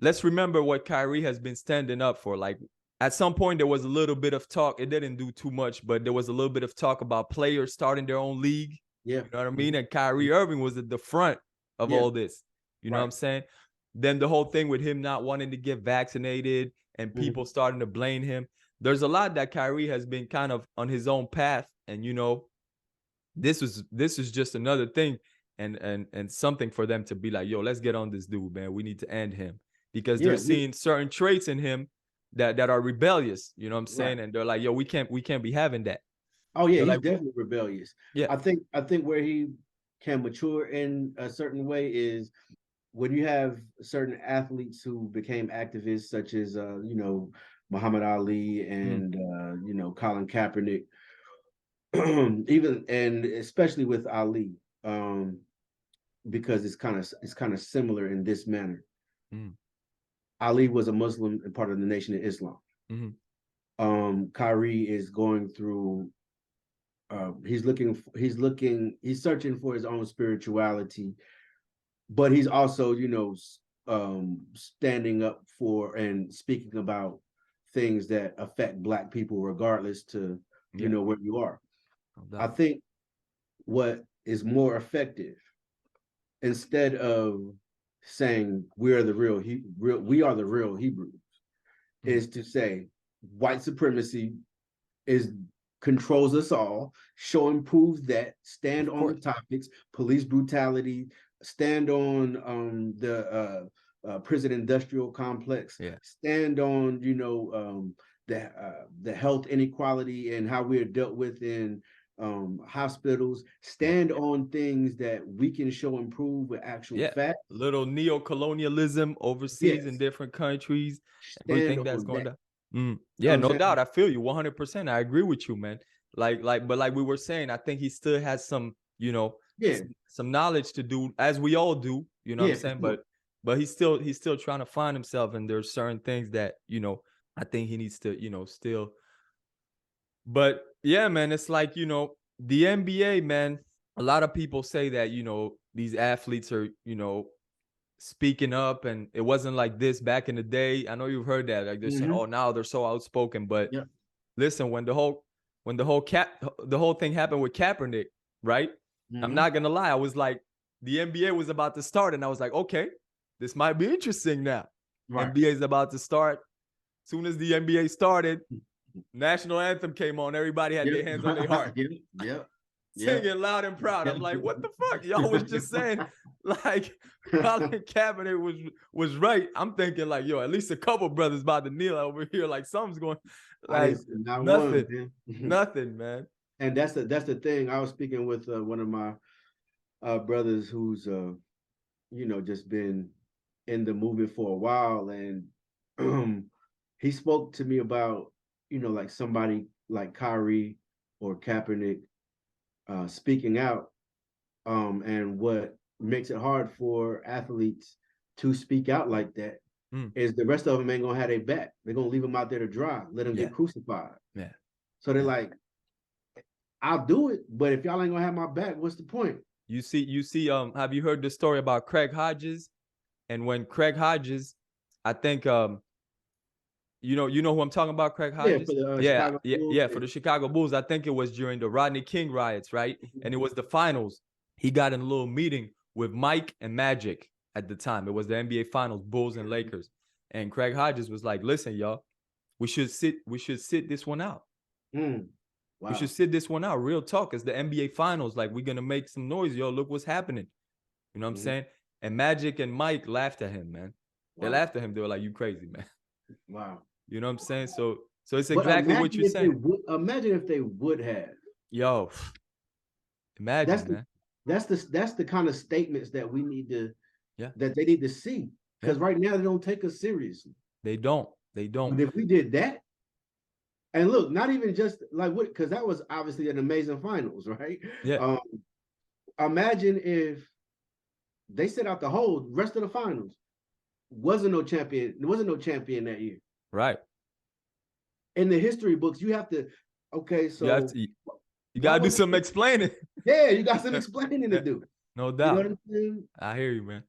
Speaker 1: let's remember what Kyrie has been standing up for. Like at some point, there was a little bit of talk. It didn't do too much, but there was a little bit of talk about players starting their own league.
Speaker 2: Yeah.
Speaker 1: You know what I mean?
Speaker 2: Mm-hmm.
Speaker 1: And Kyrie Irving was at the front of
Speaker 2: Yeah.
Speaker 1: all this. You know what
Speaker 2: Right.
Speaker 1: I'm saying? Then the whole thing with him not wanting to get vaccinated and
Speaker 2: Mm-hmm.
Speaker 1: people starting to blame him. There's a lot that Kyrie has been kind of on his own path. And, you know, this is just another thing and something for them to be like, yo, let's get on this dude, man. We need to end him because
Speaker 2: Yeah.
Speaker 1: they're seeing certain traits in him that are rebellious. You know what I'm
Speaker 2: Right.
Speaker 1: saying? And they're like, yo, we can't be having that.
Speaker 2: Oh yeah,
Speaker 1: They're
Speaker 2: he's
Speaker 1: like,
Speaker 2: definitely rebellious.
Speaker 1: yeah,
Speaker 2: I think where he can mature in a certain way is when you have certain athletes who became activists, such as Muhammad Ali
Speaker 1: mm,
Speaker 2: and Colin Kaepernick, even and especially with Ali, because it's kind of similar in this manner.
Speaker 1: mm,
Speaker 2: Ali was a Muslim and part of the Nation of Islam.
Speaker 1: mm,
Speaker 2: Kyrie is going through. He's searching for his own spirituality, but he's also, standing up for and speaking about things that affect Black people, regardless to
Speaker 1: yeah,
Speaker 2: where you are.
Speaker 1: no
Speaker 2: I
Speaker 1: doubt.
Speaker 2: think what is more effective, instead of saying we are the we are the real Hebrews,
Speaker 1: Mm,
Speaker 2: is to say white supremacy is controls us all, show and prove that, stand
Speaker 1: of
Speaker 2: on the
Speaker 1: course.
Speaker 2: topics, police brutality, stand on the prison industrial complex,
Speaker 1: Yeah,
Speaker 2: stand on the health inequality and how we're dealt with in hospitals,
Speaker 1: yeah,
Speaker 2: stand on things that we can show and prove with actual
Speaker 1: yeah.
Speaker 2: facts.
Speaker 1: Little neo-colonialism overseas in
Speaker 2: Yes,
Speaker 1: different countries,
Speaker 2: stand
Speaker 1: everything that's
Speaker 2: on
Speaker 1: going
Speaker 2: that.
Speaker 1: down.
Speaker 2: You know
Speaker 1: Yeah,
Speaker 2: what I'm
Speaker 1: no
Speaker 2: saying?
Speaker 1: doubt. I feel you 100%. I agree with you, man. But like we were saying, I think he still has some, you know,
Speaker 2: Yeah,
Speaker 1: some knowledge to do, as we all do. You know what I'm
Speaker 2: yeah, for
Speaker 1: saying?
Speaker 2: sure.
Speaker 1: But he's still trying to find himself, and there's certain things that, you know, I think he needs to, still. But yeah, man, it's like, the NBA, man, a lot of people say that, these athletes are, speaking up, and it wasn't like this back in the day. I know you've heard that. Like they're saying, oh, now they're so outspoken. But listen, when the whole thing happened with Kaepernick, right? I'm not gonna lie, I was like, the NBA was about to start, and I was like, okay, this might be interesting now.
Speaker 2: Right.
Speaker 1: NBA is about to start. Soon as the NBA started, national anthem came on. Everybody had their hands on their heart. Singing loud and proud. I'm like, what the fuck? Y'all was just saying, like, Colin Kaepernick was right. I'm thinking, like, yo, at least a couple brothers about to kneel over here. Like, something's going, like, nothing, nothing, man.
Speaker 2: And that's the thing. I was speaking with one of my brothers who's, just been in the movement for a while, and he spoke to me about, like somebody like Kyrie or Kaepernick speaking out, and what makes it hard for athletes to speak out like that is the rest of them ain't gonna have their back. They're gonna leave them out there to dry, let them get crucified.
Speaker 1: Yeah.
Speaker 2: So they're like, I'll do it, but if y'all ain't gonna have my back, what's the point?
Speaker 1: You see, have you heard the story about Craig Hodges? And when Craig Hodges, I think, you know who I'm talking about, Craig Hodges?
Speaker 2: Yeah,
Speaker 1: for the Chicago Bulls. I think it was during the Rodney King riots, right? And it was the finals. He got in a little meeting with Mike and Magic at the time. It was the NBA Finals, Bulls and Lakers. And Craig Hodges was like, listen, y'all, we should sit this one out. Wow. We should sit this one out. Real talk. It's the NBA Finals. Like, we're going to make some noise, yo. Look what's happening. You know what I'm saying? And Magic and Mike laughed at him, man. They laughed at him. They were like, you crazy, man.
Speaker 2: Wow.
Speaker 1: You know what I'm saying? So it's exactly what you're saying.
Speaker 2: Imagine if they would have.
Speaker 1: Yo, imagine, man.
Speaker 2: That's the kind of statements that we need to, that they need to see. Because right now they don't take us seriously.
Speaker 1: They don't.
Speaker 2: But if we did that, and look, not even just like what, because that was obviously an amazing finals, right?
Speaker 1: Yeah.
Speaker 2: Imagine if they set out the whole rest of the finals. Wasn't no champion. There wasn't no champion that year.
Speaker 1: Right.
Speaker 2: In the history books, you have to. Okay, so
Speaker 1: you gotta do some explaining.
Speaker 2: Yeah, you got some explaining to do.
Speaker 1: No doubt.
Speaker 2: You know what I'm saying?
Speaker 1: I hear you, man.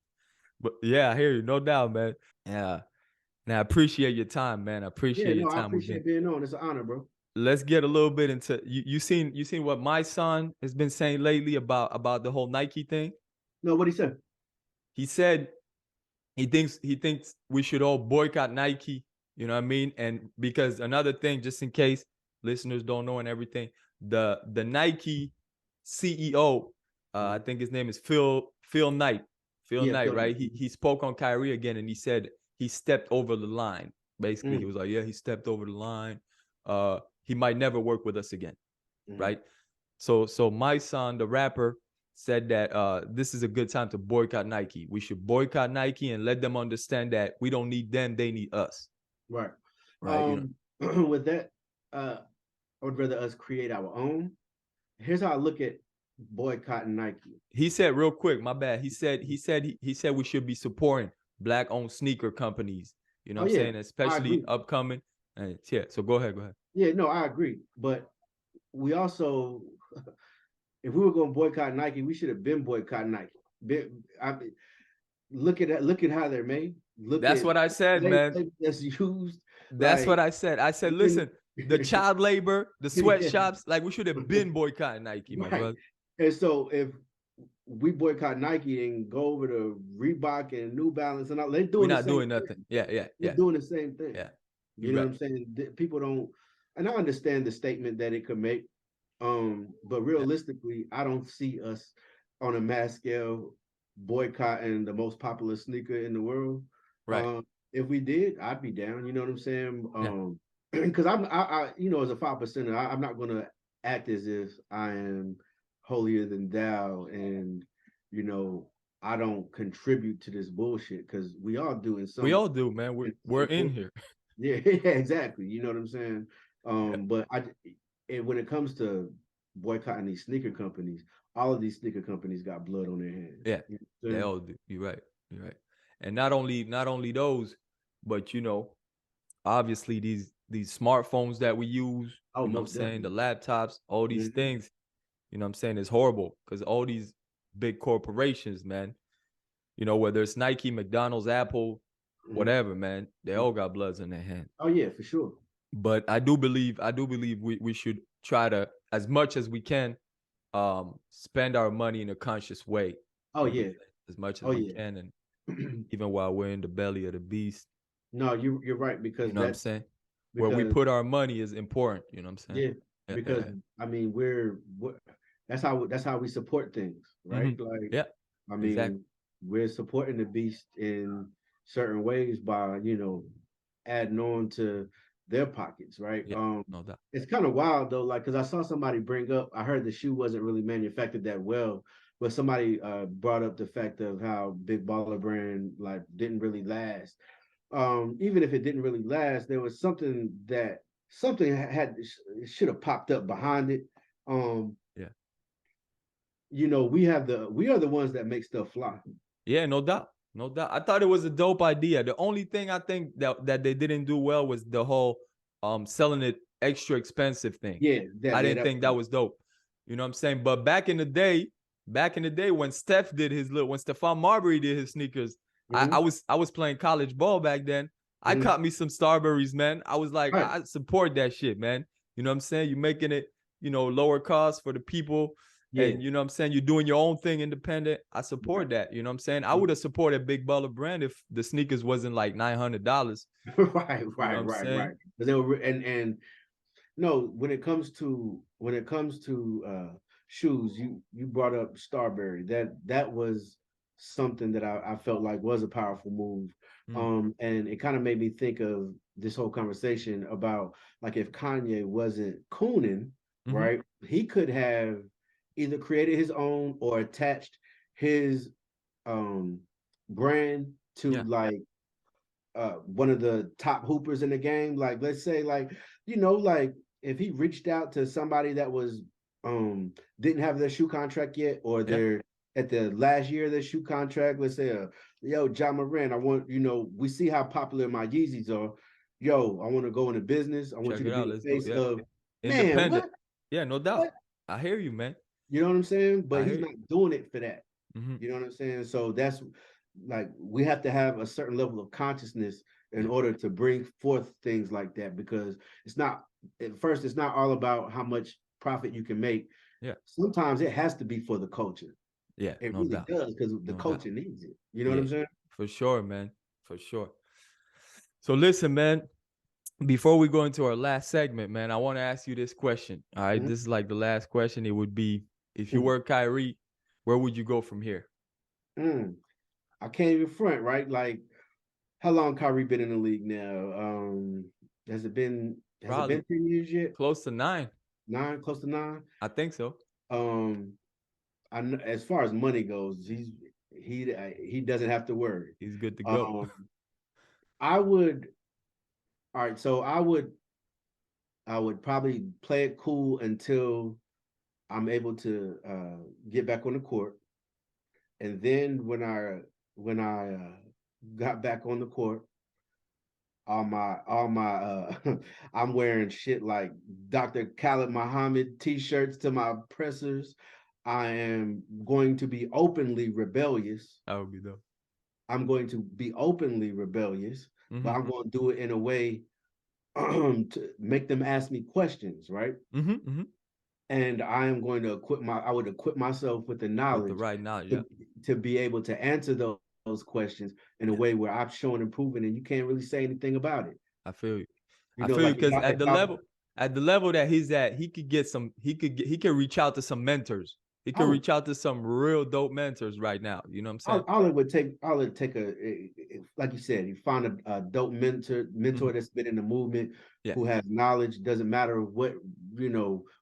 Speaker 1: But yeah, I hear you. No doubt, man. Yeah. And I appreciate your time, man. I appreciate your time.
Speaker 2: I appreciate being on. It's an honor, bro.
Speaker 1: Let's get a little bit into you seen what my son has been saying lately about the whole Nike thing?
Speaker 2: No, what he said?
Speaker 1: He said he thinks we should all boycott Nike. You know what I mean? And because another thing, just in case listeners don't know and everything, the Nike CEO, I think his name is Phil Knight. Phil Knight, right? He spoke on Kyrie again, and he said he stepped over the line. Basically, he was like, yeah, he stepped over the line. He might never work with us again, right? So my son, the rapper, said that this is a good time to boycott Nike. We should boycott Nike and let them understand that we don't need them, they need us.
Speaker 2: Right. With that, I would rather us create our own. Here's how I look at boycotting Nike.
Speaker 1: He said, real quick, my bad. He said we should be supporting Black-owned sneaker companies. You know what I'm saying? Especially upcoming. And so go ahead.
Speaker 2: Yeah, no, I agree. But we also, if we were going to boycott Nike, we should have been boycotting Nike. Look at how they're made.
Speaker 1: That's what I said, man.
Speaker 2: That's used.
Speaker 1: That's what I said. I said, listen, the child labor, the sweatshops, like we should have been boycotting Nike, my brother.
Speaker 2: And so if we boycott Nike and go over to Reebok and New Balance and all, they're doing
Speaker 1: nothing. Yeah.
Speaker 2: They're doing the same thing.
Speaker 1: Yeah.
Speaker 2: You know what I'm saying? People don't, and I understand the statement that it could make, but realistically, I don't see us on a mass scale boycotting the most popular sneaker in the world.
Speaker 1: Right.
Speaker 2: If we did, I'd be down. You know what I'm saying? Because I as a 5%er, I'm not going to act as if I am holier than thou, and I don't contribute to this bullshit, because we all do in some.
Speaker 1: We all do, man. We're in here.
Speaker 2: Yeah, exactly. You know what I'm saying? But when it comes to boycotting these sneaker companies, all of these sneaker companies got blood on their hands.
Speaker 1: Yeah, they all do. You're right. And not only those, but obviously these smartphones that we use,
Speaker 2: Oh,
Speaker 1: you know what I'm
Speaker 2: most
Speaker 1: saying, the
Speaker 2: definitely.
Speaker 1: laptops, all these things, you know what I'm saying, is horrible because all these big corporations, man, you know, whether it's Nike, McDonald's, Apple,
Speaker 2: Mhm.
Speaker 1: whatever, man, they all got bloods in their hand.
Speaker 2: Oh yeah, for sure.
Speaker 1: But I do believe we should try to, as much as we can, spend our money in a conscious way.
Speaker 2: Oh
Speaker 1: You know what
Speaker 2: yeah.
Speaker 1: I'm saying? As much as
Speaker 2: Oh
Speaker 1: we
Speaker 2: yeah.
Speaker 1: can, and even while we're in the belly of the beast,
Speaker 2: No, you're right,
Speaker 1: you
Speaker 2: because
Speaker 1: know what I'm saying? Where we
Speaker 2: because
Speaker 1: put our money is important, you know what I'm saying?
Speaker 2: yeah,
Speaker 1: Yeah,
Speaker 2: because
Speaker 1: yeah.
Speaker 2: I mean that's how we support things, right?
Speaker 1: Mm-hmm.
Speaker 2: Like
Speaker 1: Yeah,
Speaker 2: I
Speaker 1: exactly.
Speaker 2: mean, we're supporting the beast in certain ways by, adding on to their pockets, right?
Speaker 1: Yeah, no doubt.
Speaker 2: It's kind of wild though, like because I saw somebody bring up, I heard the shoe wasn't really manufactured that well, but somebody brought up the fact of how Big Baller Brand like didn't really last. Even if it didn't really last, there was something had should have popped up behind it. Um,
Speaker 1: Yeah.
Speaker 2: we are the ones that make stuff fly.
Speaker 1: Yeah, no doubt. No doubt. I thought it was a dope idea. The only thing I think that they didn't do well was the whole selling it extra expensive thing.
Speaker 2: Yeah,
Speaker 1: I didn't
Speaker 2: that
Speaker 1: think that was dope. You know what I'm saying? But back in the day when when Stephon Marbury did his sneakers,
Speaker 2: mm-hmm,
Speaker 1: I was playing college ball back then. I
Speaker 2: mm-hmm,
Speaker 1: caught me some Starberries, man. I was like,
Speaker 2: right.
Speaker 1: I support that shit, man. You know what I'm saying? You're making it, lower cost for the people.
Speaker 2: Yeah,
Speaker 1: And you know what I'm saying? You're doing your own thing independent. I
Speaker 2: right.
Speaker 1: support that. You know what I'm saying? I would have supported Big Baller Brand if the sneakers wasn't like $900.
Speaker 2: Right,
Speaker 1: You know what
Speaker 2: right,
Speaker 1: I'm
Speaker 2: right,
Speaker 1: saying?
Speaker 2: right. Because they were and no, when it comes to shoes, you brought up Starberry. That was something that I felt like was a powerful move.
Speaker 1: Mm,
Speaker 2: And it kind of made me think of this whole conversation about like if Kanye wasn't cooning,
Speaker 1: mm-hmm.
Speaker 2: right? He could have either created his own or attached his um brand to
Speaker 1: Yeah.
Speaker 2: like one of the top hoopers in the game. Like let's say like if he reached out to somebody that was didn't have their shoe contract yet, or
Speaker 1: Yeah.
Speaker 2: they're at the last year of their shoe contract, let's say yo, John Moran, I want, we see how popular my Yeezys are. Yo, I want to go into business. I want
Speaker 1: Check
Speaker 2: you to
Speaker 1: it
Speaker 2: be
Speaker 1: out.
Speaker 2: the
Speaker 1: Let's do it.
Speaker 2: face
Speaker 1: Yeah.
Speaker 2: of, man,
Speaker 1: Independent.
Speaker 2: what?
Speaker 1: Yeah, no doubt.
Speaker 2: What?
Speaker 1: I hear you, man.
Speaker 2: You know what I'm saying? But
Speaker 1: I
Speaker 2: he's
Speaker 1: hear
Speaker 2: not
Speaker 1: you.
Speaker 2: doing it for that.
Speaker 1: Mm-hmm.
Speaker 2: You know what I'm saying? So that's like we have to have a certain level of consciousness in
Speaker 1: Yeah.
Speaker 2: order to bring forth things like that, because it's not at first it's not all about how much profit you can make.
Speaker 1: Yeah.
Speaker 2: Sometimes it has to be for the culture.
Speaker 1: Yeah.
Speaker 2: It
Speaker 1: No
Speaker 2: really
Speaker 1: doubt.
Speaker 2: does, because the
Speaker 1: No doubt.
Speaker 2: culture needs it. You know what
Speaker 1: Yeah.
Speaker 2: I'm saying?
Speaker 1: For sure, man. For sure. So listen, man. Before we go into our last segment, man, I want to ask you this question. All right.
Speaker 2: Mhm.
Speaker 1: This is like the last question. It would be, if you
Speaker 2: Mhm.
Speaker 1: were Kyrie, where would you go from here?
Speaker 2: Mm. I can't even front, right? Like how long Kyrie been in the league now? Has it been
Speaker 1: Probably
Speaker 2: 10 years yet?
Speaker 1: close to 9.
Speaker 2: Nine, close to nine.
Speaker 1: I think so.
Speaker 2: Um, I know as far as money goes, he doesn't have to worry.
Speaker 1: He's good to go.
Speaker 2: Um, I would all right, so I would probably play it cool until I'm able to get back on the court, and then when I got back on the court, all my I'm wearing shit like Dr. Khaled Muhammad t-shirts to my pressers. I am going to be openly rebellious.
Speaker 1: That would be dope.
Speaker 2: I'm going to be openly rebellious, but
Speaker 1: Mm-hmm.
Speaker 2: I'm going to do it in a way to make them ask me questions, right?
Speaker 1: Mm-hmm. Mm-hmm.
Speaker 2: And I would equip myself with the
Speaker 1: With the
Speaker 2: knowledge
Speaker 1: right knowledge. Yeah.
Speaker 2: to, to be able to answer those questions in a
Speaker 1: Yeah.
Speaker 2: way where I've shown improvement and you can't really say anything about it.
Speaker 1: I feel you.
Speaker 2: You
Speaker 1: I
Speaker 2: know,
Speaker 1: feel you
Speaker 2: like
Speaker 1: because
Speaker 2: if I
Speaker 1: at the level that he's at, he could reach out to some mentors. He could
Speaker 2: oh
Speaker 1: reach out to some real dope mentors right now. You know what I'm saying?
Speaker 2: all it take like you said, you find a dope mentor
Speaker 1: Mm-hmm.
Speaker 2: that's been in the movement,
Speaker 1: Yeah.
Speaker 2: who has knowledge, doesn't matter what,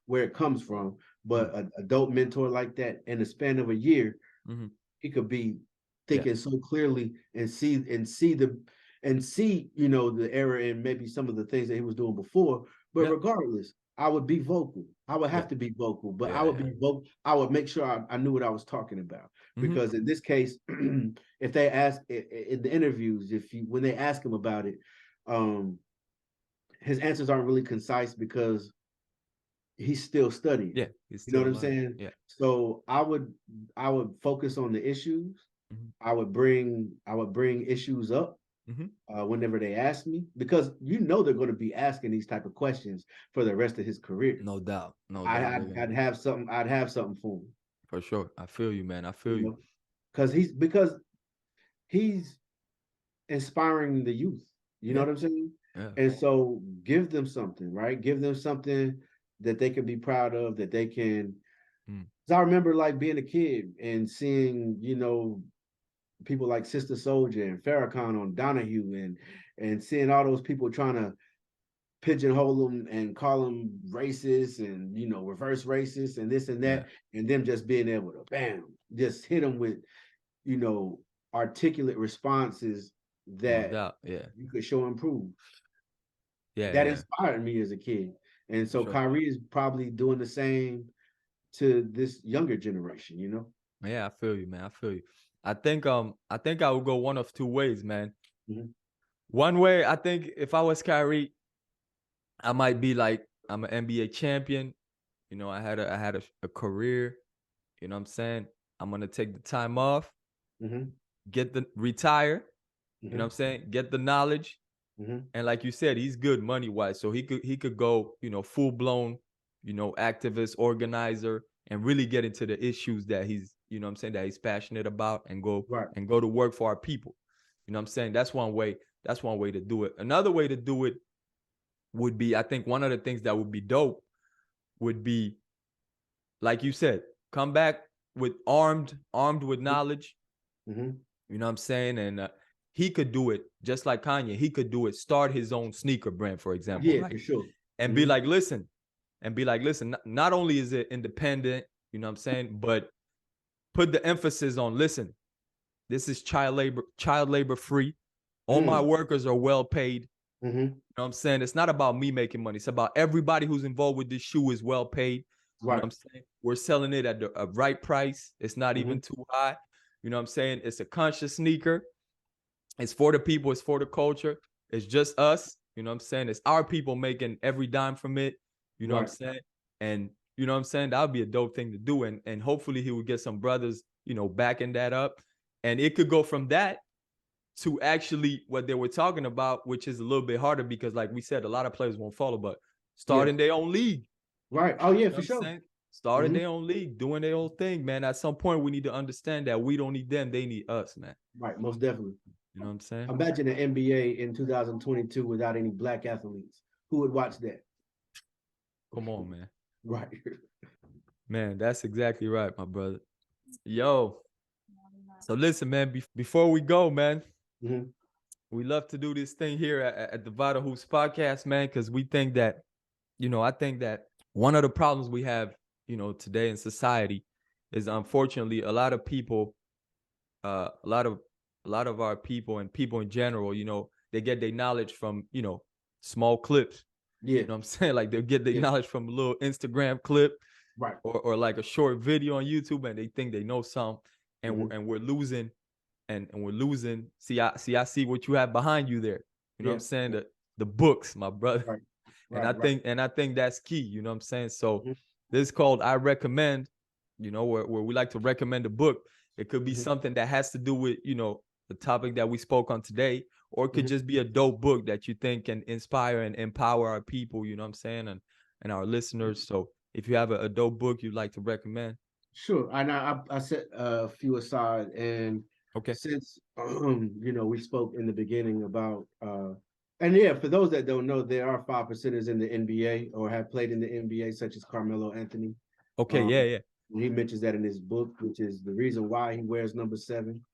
Speaker 2: where it comes from,
Speaker 1: Mm-hmm.
Speaker 2: but a dope mentor like that in the span of a year,
Speaker 1: Mm-hmm.
Speaker 2: he could be
Speaker 1: Yeah.
Speaker 2: thinking so clearly and see the error in maybe some of the things that he was doing before. But
Speaker 1: Yeah.
Speaker 2: regardless, I would be vocal. I would
Speaker 1: Yeah.
Speaker 2: have to be vocal, but I
Speaker 1: Yeah.
Speaker 2: would
Speaker 1: Yeah.
Speaker 2: be vocal. I would make sure I knew what I was talking about,
Speaker 1: Mm-hmm.
Speaker 2: because in this case, if they ask in the interviews, when they ask him about it, um, his answers aren't really concise because he's still studying.
Speaker 1: Yeah, he's
Speaker 2: You know
Speaker 1: still
Speaker 2: what I'm
Speaker 1: learning.
Speaker 2: saying?
Speaker 1: Yeah.
Speaker 2: So I would focus on the issues.
Speaker 1: Mm-hmm.
Speaker 2: I would bring issues up whenever they ask me, because they're going to be asking these type of questions for the rest of his career.
Speaker 1: No doubt. No
Speaker 2: I,
Speaker 1: doubt.
Speaker 2: I'd, I'd have something. I'd have something for him.
Speaker 1: For sure. I feel you, man. I feel
Speaker 2: You
Speaker 1: you.
Speaker 2: know, because he's inspiring the youth. You know
Speaker 1: Yeah.
Speaker 2: what I'm saying?
Speaker 1: Yeah.
Speaker 2: And so give them something, right? Give them something that they can be proud of, that they can.
Speaker 1: Mm.
Speaker 2: 'Cause I remember like being a kid and seeing, people like Sister Soldier and Farrakhan on Donahue, and seeing all those people trying to pigeonhole them and call them racist and reverse racist and this and
Speaker 1: Yeah.
Speaker 2: that, and them just being able to bam, just hit them with you know articulate responses
Speaker 1: No
Speaker 2: that
Speaker 1: doubt. Yeah.
Speaker 2: you could show and prove.
Speaker 1: Yeah.
Speaker 2: That
Speaker 1: Yeah.
Speaker 2: inspired me as a kid, and
Speaker 1: For
Speaker 2: so
Speaker 1: sure.
Speaker 2: Kyrie is probably doing the same to this younger generation.
Speaker 1: Yeah, I feel you, man. I feel you. I think I would go one of two ways, man.
Speaker 2: Mhm.
Speaker 1: One way, I think if I was Kyrie, I might be like, I'm an NBA champion. I had a career. You know what I'm saying? I'm gonna take the time off,
Speaker 2: Mhm.
Speaker 1: retire. You know what I'm
Speaker 2: Mhm.
Speaker 1: saying? Get the knowledge.
Speaker 2: Mhm.
Speaker 1: And like you said, he's good money wise. So he could go, full blown, activist, organizer, and really get into the issues that he's, you know what I'm saying, that he's passionate about,
Speaker 2: Right.
Speaker 1: and go to work for our people. You know what I'm saying? That's one way. That's one way to do it. Another way to do it would be, I think one of the things that would be dope would be, like you said, come back with armed with knowledge.
Speaker 2: Mhm.
Speaker 1: You know what I'm saying? And he could do it just like Kanye. He could do it, start his own sneaker brand, for example,
Speaker 2: Yeah,
Speaker 1: right?
Speaker 2: for sure.
Speaker 1: And be
Speaker 2: Mhm.
Speaker 1: like, listen, not only is it independent, you know what I'm saying, but put the emphasis on, listen, this is child labor free. All my
Speaker 2: Mm.
Speaker 1: workers are well paid.
Speaker 2: Mhm.
Speaker 1: You know what I'm saying? It's not about me making money. It's about everybody who's involved with this shoe is well paid. You know
Speaker 2: Right.
Speaker 1: what I'm saying? We're selling it at a right price. It's not even
Speaker 2: Mhm.
Speaker 1: too high. You know what I'm saying? It's a conscious sneaker. It's for the people. It's for the culture. It's just us. You know what I'm saying? It's our people making every dime from it. You know what I'm
Speaker 2: Right.
Speaker 1: saying? And you know what I'm saying? That would be a dope thing to do. And hopefully he would get some brothers, backing that up. And it could go from that to actually what they were talking about, which is a little bit harder because, like we said, a lot of players won't follow, but
Speaker 2: Yeah.
Speaker 1: starting their own league.
Speaker 2: Right. Oh yeah,
Speaker 1: You know what
Speaker 2: for
Speaker 1: I'm
Speaker 2: sure.
Speaker 1: saying? Starting
Speaker 2: Mhm.
Speaker 1: their own league, doing their own thing, man. At some point, we need to understand that we don't need them, they need us, man.
Speaker 2: Right. Most definitely.
Speaker 1: You know what I'm saying?
Speaker 2: Imagine the NBA in 2022 without any black athletes. Who would watch that?
Speaker 1: Come on, man.
Speaker 2: Right.
Speaker 1: Man, that's exactly right, my brother. Yo, so listen, man, before we go, man,
Speaker 2: Mhm.
Speaker 1: we love to do this thing here at the Vital Hoops podcast, man, because we think that, I think that one of the problems we have, today in society is, unfortunately, a lot of people, a lot of our people and people in general, they get their knowledge from, small clips.
Speaker 2: Yeah.
Speaker 1: You know what I'm saying? Like they'll get their
Speaker 2: Yeah.
Speaker 1: knowledge from a little Instagram clip,
Speaker 2: Right.
Speaker 1: or like a short video on YouTube, and they think they know some, and
Speaker 2: Mhm.
Speaker 1: we're losing, and we're losing. I see what you have behind you there. You know what
Speaker 2: Yeah.
Speaker 1: I'm saying? The books, my brother.
Speaker 2: Right.
Speaker 1: And
Speaker 2: Right.
Speaker 1: I
Speaker 2: Right.
Speaker 1: think and I think that's key. You know what I'm saying? So
Speaker 2: Mhm.
Speaker 1: this is called I Recommend. Where we like to recommend a book. It could be
Speaker 2: Mhm.
Speaker 1: something that has to do with the topic that we spoke on today, or it could
Speaker 2: Mhm.
Speaker 1: just be a dope book that you think can inspire and empower our people. You know what I'm saying? And our listeners. So if you have a dope book you'd like to recommend.
Speaker 2: Sure. And I set a few aside, and
Speaker 1: Okay.
Speaker 2: since we spoke in the beginning about and yeah, for those that don't know, there are 5 percenters in the NBA or have played in the NBA, such as Carmelo Anthony.
Speaker 1: Okay.
Speaker 2: Um,
Speaker 1: Yeah. Yeah.
Speaker 2: he mentions that in his book, which is the reason why he wears number 7.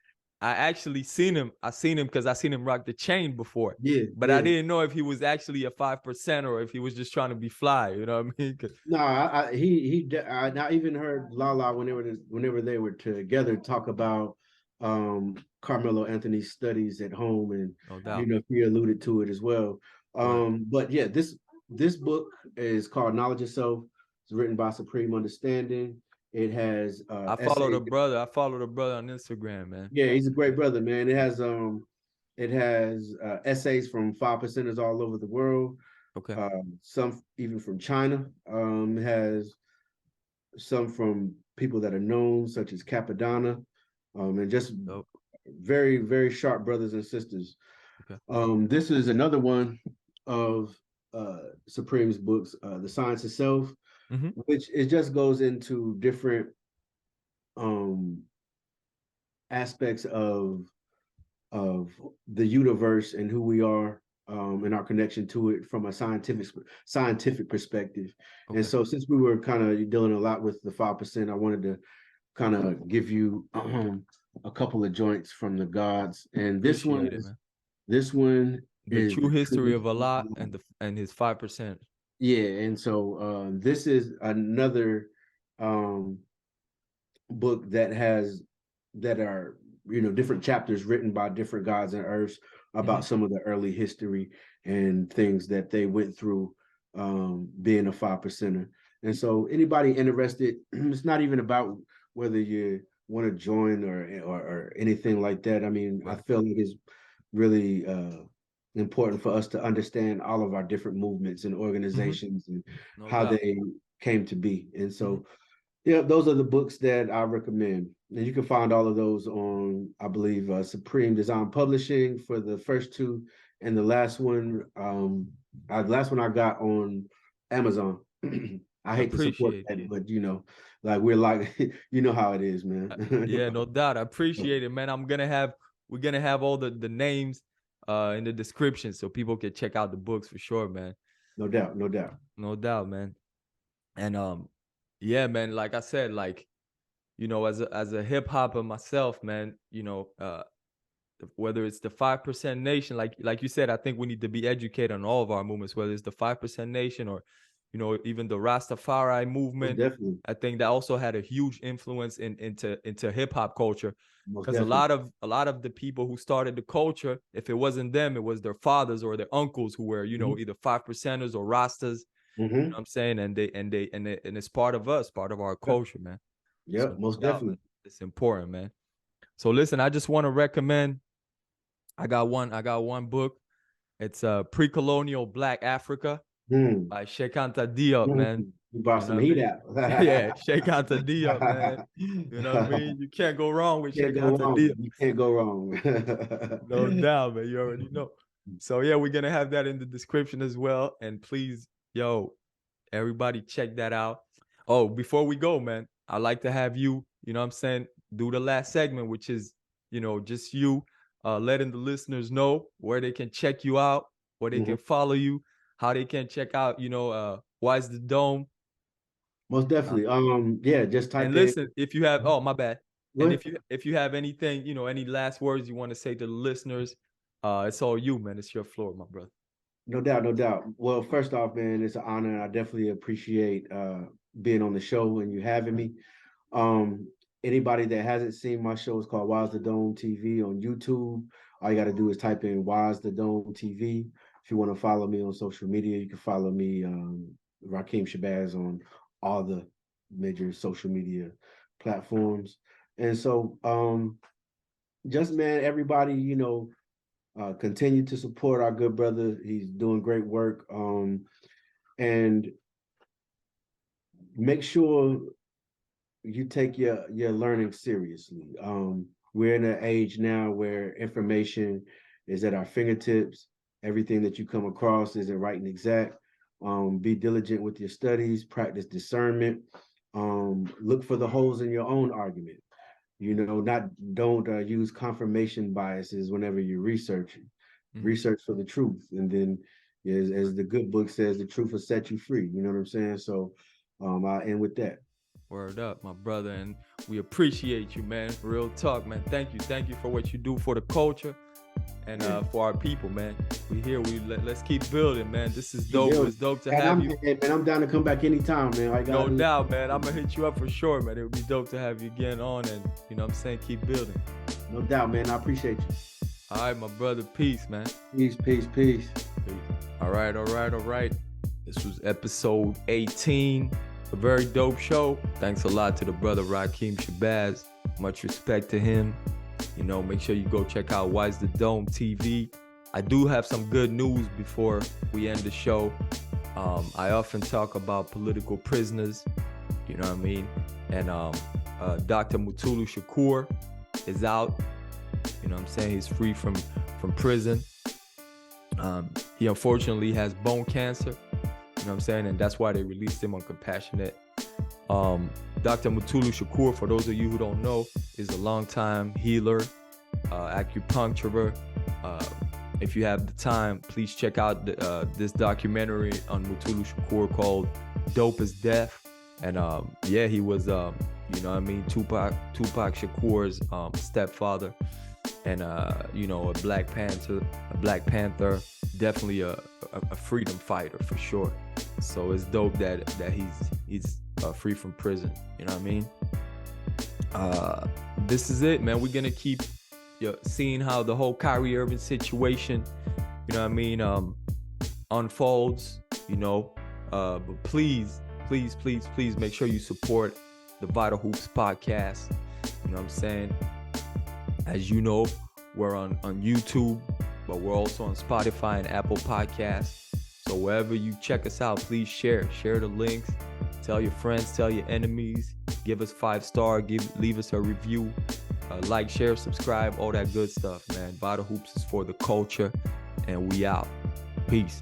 Speaker 1: I actually seen him. I seen him because I seen him rock the chain before,
Speaker 2: Yeah,
Speaker 1: but I
Speaker 2: yeah.
Speaker 1: didn't know if he was actually a 5% or if he was just trying to be fly. You know what I mean?
Speaker 2: No, I even heard Lala whenever they were together talk about Carmelo Anthony's studies at home, and
Speaker 1: No doubt.
Speaker 2: he alluded to it as well.
Speaker 1: Word.
Speaker 2: But yeah, this book is called Knowledge Yourself. It's written by Supreme Understanding. It has
Speaker 1: I follow the
Speaker 2: essays.
Speaker 1: brother. I follow the brother on Instagram, man.
Speaker 2: Yeah, he's a great brother, man. It has essays from 5 percenters all over the world.
Speaker 1: Okay.
Speaker 2: Some even from China, has some from people that are known, such as Capadonna, and just
Speaker 1: Dope.
Speaker 2: very, very sharp brothers and sisters.
Speaker 1: Okay.
Speaker 2: This is another one of Supreme's books, The Science Itself,
Speaker 1: Mm-hmm.
Speaker 2: which it just goes into different um aspects of the universe and who we are, and our connection to it from a scientific perspective. And
Speaker 1: Okay.
Speaker 2: so since we were kind of dealing a lot with the 5%, I wanted to kind of give you a couple of joints from the gods. And
Speaker 1: Appreciate it, man.
Speaker 2: this one
Speaker 1: The
Speaker 2: is
Speaker 1: true
Speaker 2: the
Speaker 1: history
Speaker 2: true
Speaker 1: of Allah
Speaker 2: history.
Speaker 1: and his 5%.
Speaker 2: Yeah, and so this is another um book that are, different chapters written by different gods and earths
Speaker 1: Mm-hmm.
Speaker 2: about some of the early history and things that they went through, being a 5%er. And so anybody interested, it's not even about whether you want to join or anything like that. I mean, I
Speaker 1: Right.
Speaker 2: feel like it's really important for us to understand all of our different movements and
Speaker 1: Mm-hmm.
Speaker 2: organizations and
Speaker 1: No
Speaker 2: how
Speaker 1: doubt.
Speaker 2: they came to be. And
Speaker 1: Mm-hmm.
Speaker 2: so yeah, those are the books that I recommend. And you can find all of those on, I believe, Supreme Design Publishing for the first two, and the last one, last one I got on Amazon. I hate to support
Speaker 1: Appreciate
Speaker 2: that,
Speaker 1: it.
Speaker 2: but like we're like, you know how it is,
Speaker 1: Yeah,
Speaker 2: man.
Speaker 1: no doubt. I appreciate it, man. We're gonna have all the names in the description so people can check out the books for sure, man.
Speaker 2: No doubt, no doubt.
Speaker 1: No doubt, man. And yeah, man, like I said, like, as a hip hopper myself, man, whether it's the 5% nation, like you said, I think we need to be educated on all of our movements, whether it's the 5% nation or, even the Rastafari
Speaker 2: Most
Speaker 1: movement.
Speaker 2: definitely,
Speaker 1: I think that also had a huge influence into hip hop culture,
Speaker 2: most
Speaker 1: because a
Speaker 2: definitely.
Speaker 1: lot of the people who started the culture, if it wasn't them, it was their fathers or their uncles who were,
Speaker 2: Mhm,
Speaker 1: either 5%ers or Rastas. You know
Speaker 2: mhm.
Speaker 1: what I'm saying? And it's part of us, part of our
Speaker 2: Yep,
Speaker 1: culture, man. So
Speaker 2: yep,
Speaker 1: no
Speaker 2: most
Speaker 1: doubt,
Speaker 2: definitely.
Speaker 1: man, it's important, man. So listen, I just want to recommend. I got one book. It's Precolonial Black Africa
Speaker 2: Hmm.
Speaker 1: by Sheikh Anta Diop, man.
Speaker 2: You brought
Speaker 1: You know
Speaker 2: some
Speaker 1: what I
Speaker 2: heat
Speaker 1: mean?
Speaker 2: out.
Speaker 1: Yeah, Sheikh Anta Diop, man. You know what I mean? You can't go wrong with
Speaker 2: Can't
Speaker 1: Sheikh
Speaker 2: go
Speaker 1: Anta
Speaker 2: wrong.
Speaker 1: Diop.
Speaker 2: You can't go wrong.
Speaker 1: No doubt, man. You already know. So yeah, we're gonna have that in the description as well. And please, everybody check that out. Oh, before we go, man, I'd like to have you, you know what I'm saying, do the last segment, which is, just you letting the listeners know where they can check you out, where they
Speaker 2: Mhm.
Speaker 1: can follow you, how they can check out, Why's the Dome.
Speaker 2: Most
Speaker 1: Uh,
Speaker 2: definitely. Yeah, just type
Speaker 1: and
Speaker 2: in.
Speaker 1: listen, if you have, oh, my bad. And
Speaker 2: What?
Speaker 1: if you have anything, any last words you want to say to the listeners, it's all you, man. It's your floor, my brother.
Speaker 2: No doubt, no doubt. Well, first off, man, it's an honor. I definitely appreciate being on the show and you having me. Um, Anybody that hasn't seen my show, is called Why's the Dome TV on YouTube. All you got to do is type in Why's the Dome TV. If you want to follow me on social media, you can follow me, Rakeem Shabazz, on all the major social media platforms. And so, just man, everybody, continue to support our good brother. He's doing great work. And make sure you take your learning seriously. We're in an age now where information is at our fingertips. Everything that you come across isn't right and exact. Be diligent with your studies, practice discernment. Look for the holes in your own argument. Not don't use confirmation biases whenever you're researching.
Speaker 1: Mhm.
Speaker 2: Research for the truth, and then as the good book says, the truth will set you free. You know what I'm saying? So, I'll end with that.
Speaker 1: Word up, my brother, and we appreciate you, man. Real talk, man. Thank you for what you do for the culture and
Speaker 2: Yeah.
Speaker 1: for our people, man. We here. Let's keep building, man. This is
Speaker 2: Keep
Speaker 1: dope.
Speaker 2: building.
Speaker 1: It's dope to
Speaker 2: And
Speaker 1: have you.
Speaker 2: I'm down to come back anytime, man.
Speaker 1: No doubt, man. I'm gonna hit you up for sure, man. It would be dope to have you again on, and you know what I'm saying, keep building.
Speaker 2: No doubt, man. I appreciate you.
Speaker 1: All right, my brother. Peace, man.
Speaker 2: Peace.
Speaker 1: Peace. All right. This was episode 18. A very dope show. Thanks a lot to the brother Rakeem Shabazz. Much respect to him. Make sure you go check out Why's the Dome TV I do have some good news before we end the show. I often talk about political prisoners, you know what I mean? And Dr. Mutulu Shakur is out. You know what I'm saying? He's free from prison. He unfortunately has bone cancer. You know what I'm saying? And that's why they released him on compassionate. Dr. Mutulu Shakur, for those of you who don't know, is a longtime healer, acupuncturist. If you have the time, please check out this documentary on Mutulu Shakur called Dope is Death. And yeah, he was, you know what I mean, Tupac Shakur's stepfather. And, you know, a Black Panther, definitely a freedom fighter for sure. So it's dope that he's free from prison. You know what I mean? This is it, man. We're going to keep seeing how the whole Kyrie Irving situation, you know what I mean, unfolds, you know. But please make sure you support the Vital Hoops podcast. You know what I'm saying? As you know, we're on YouTube, but we're also on Spotify and Apple Podcasts. So wherever you check us out, please share the links. Tell your friends, tell your enemies. Give us 5-star. Leave us a review. Like, share, subscribe, all that good stuff, man. Vital Hoops is for the culture, and we out. Peace.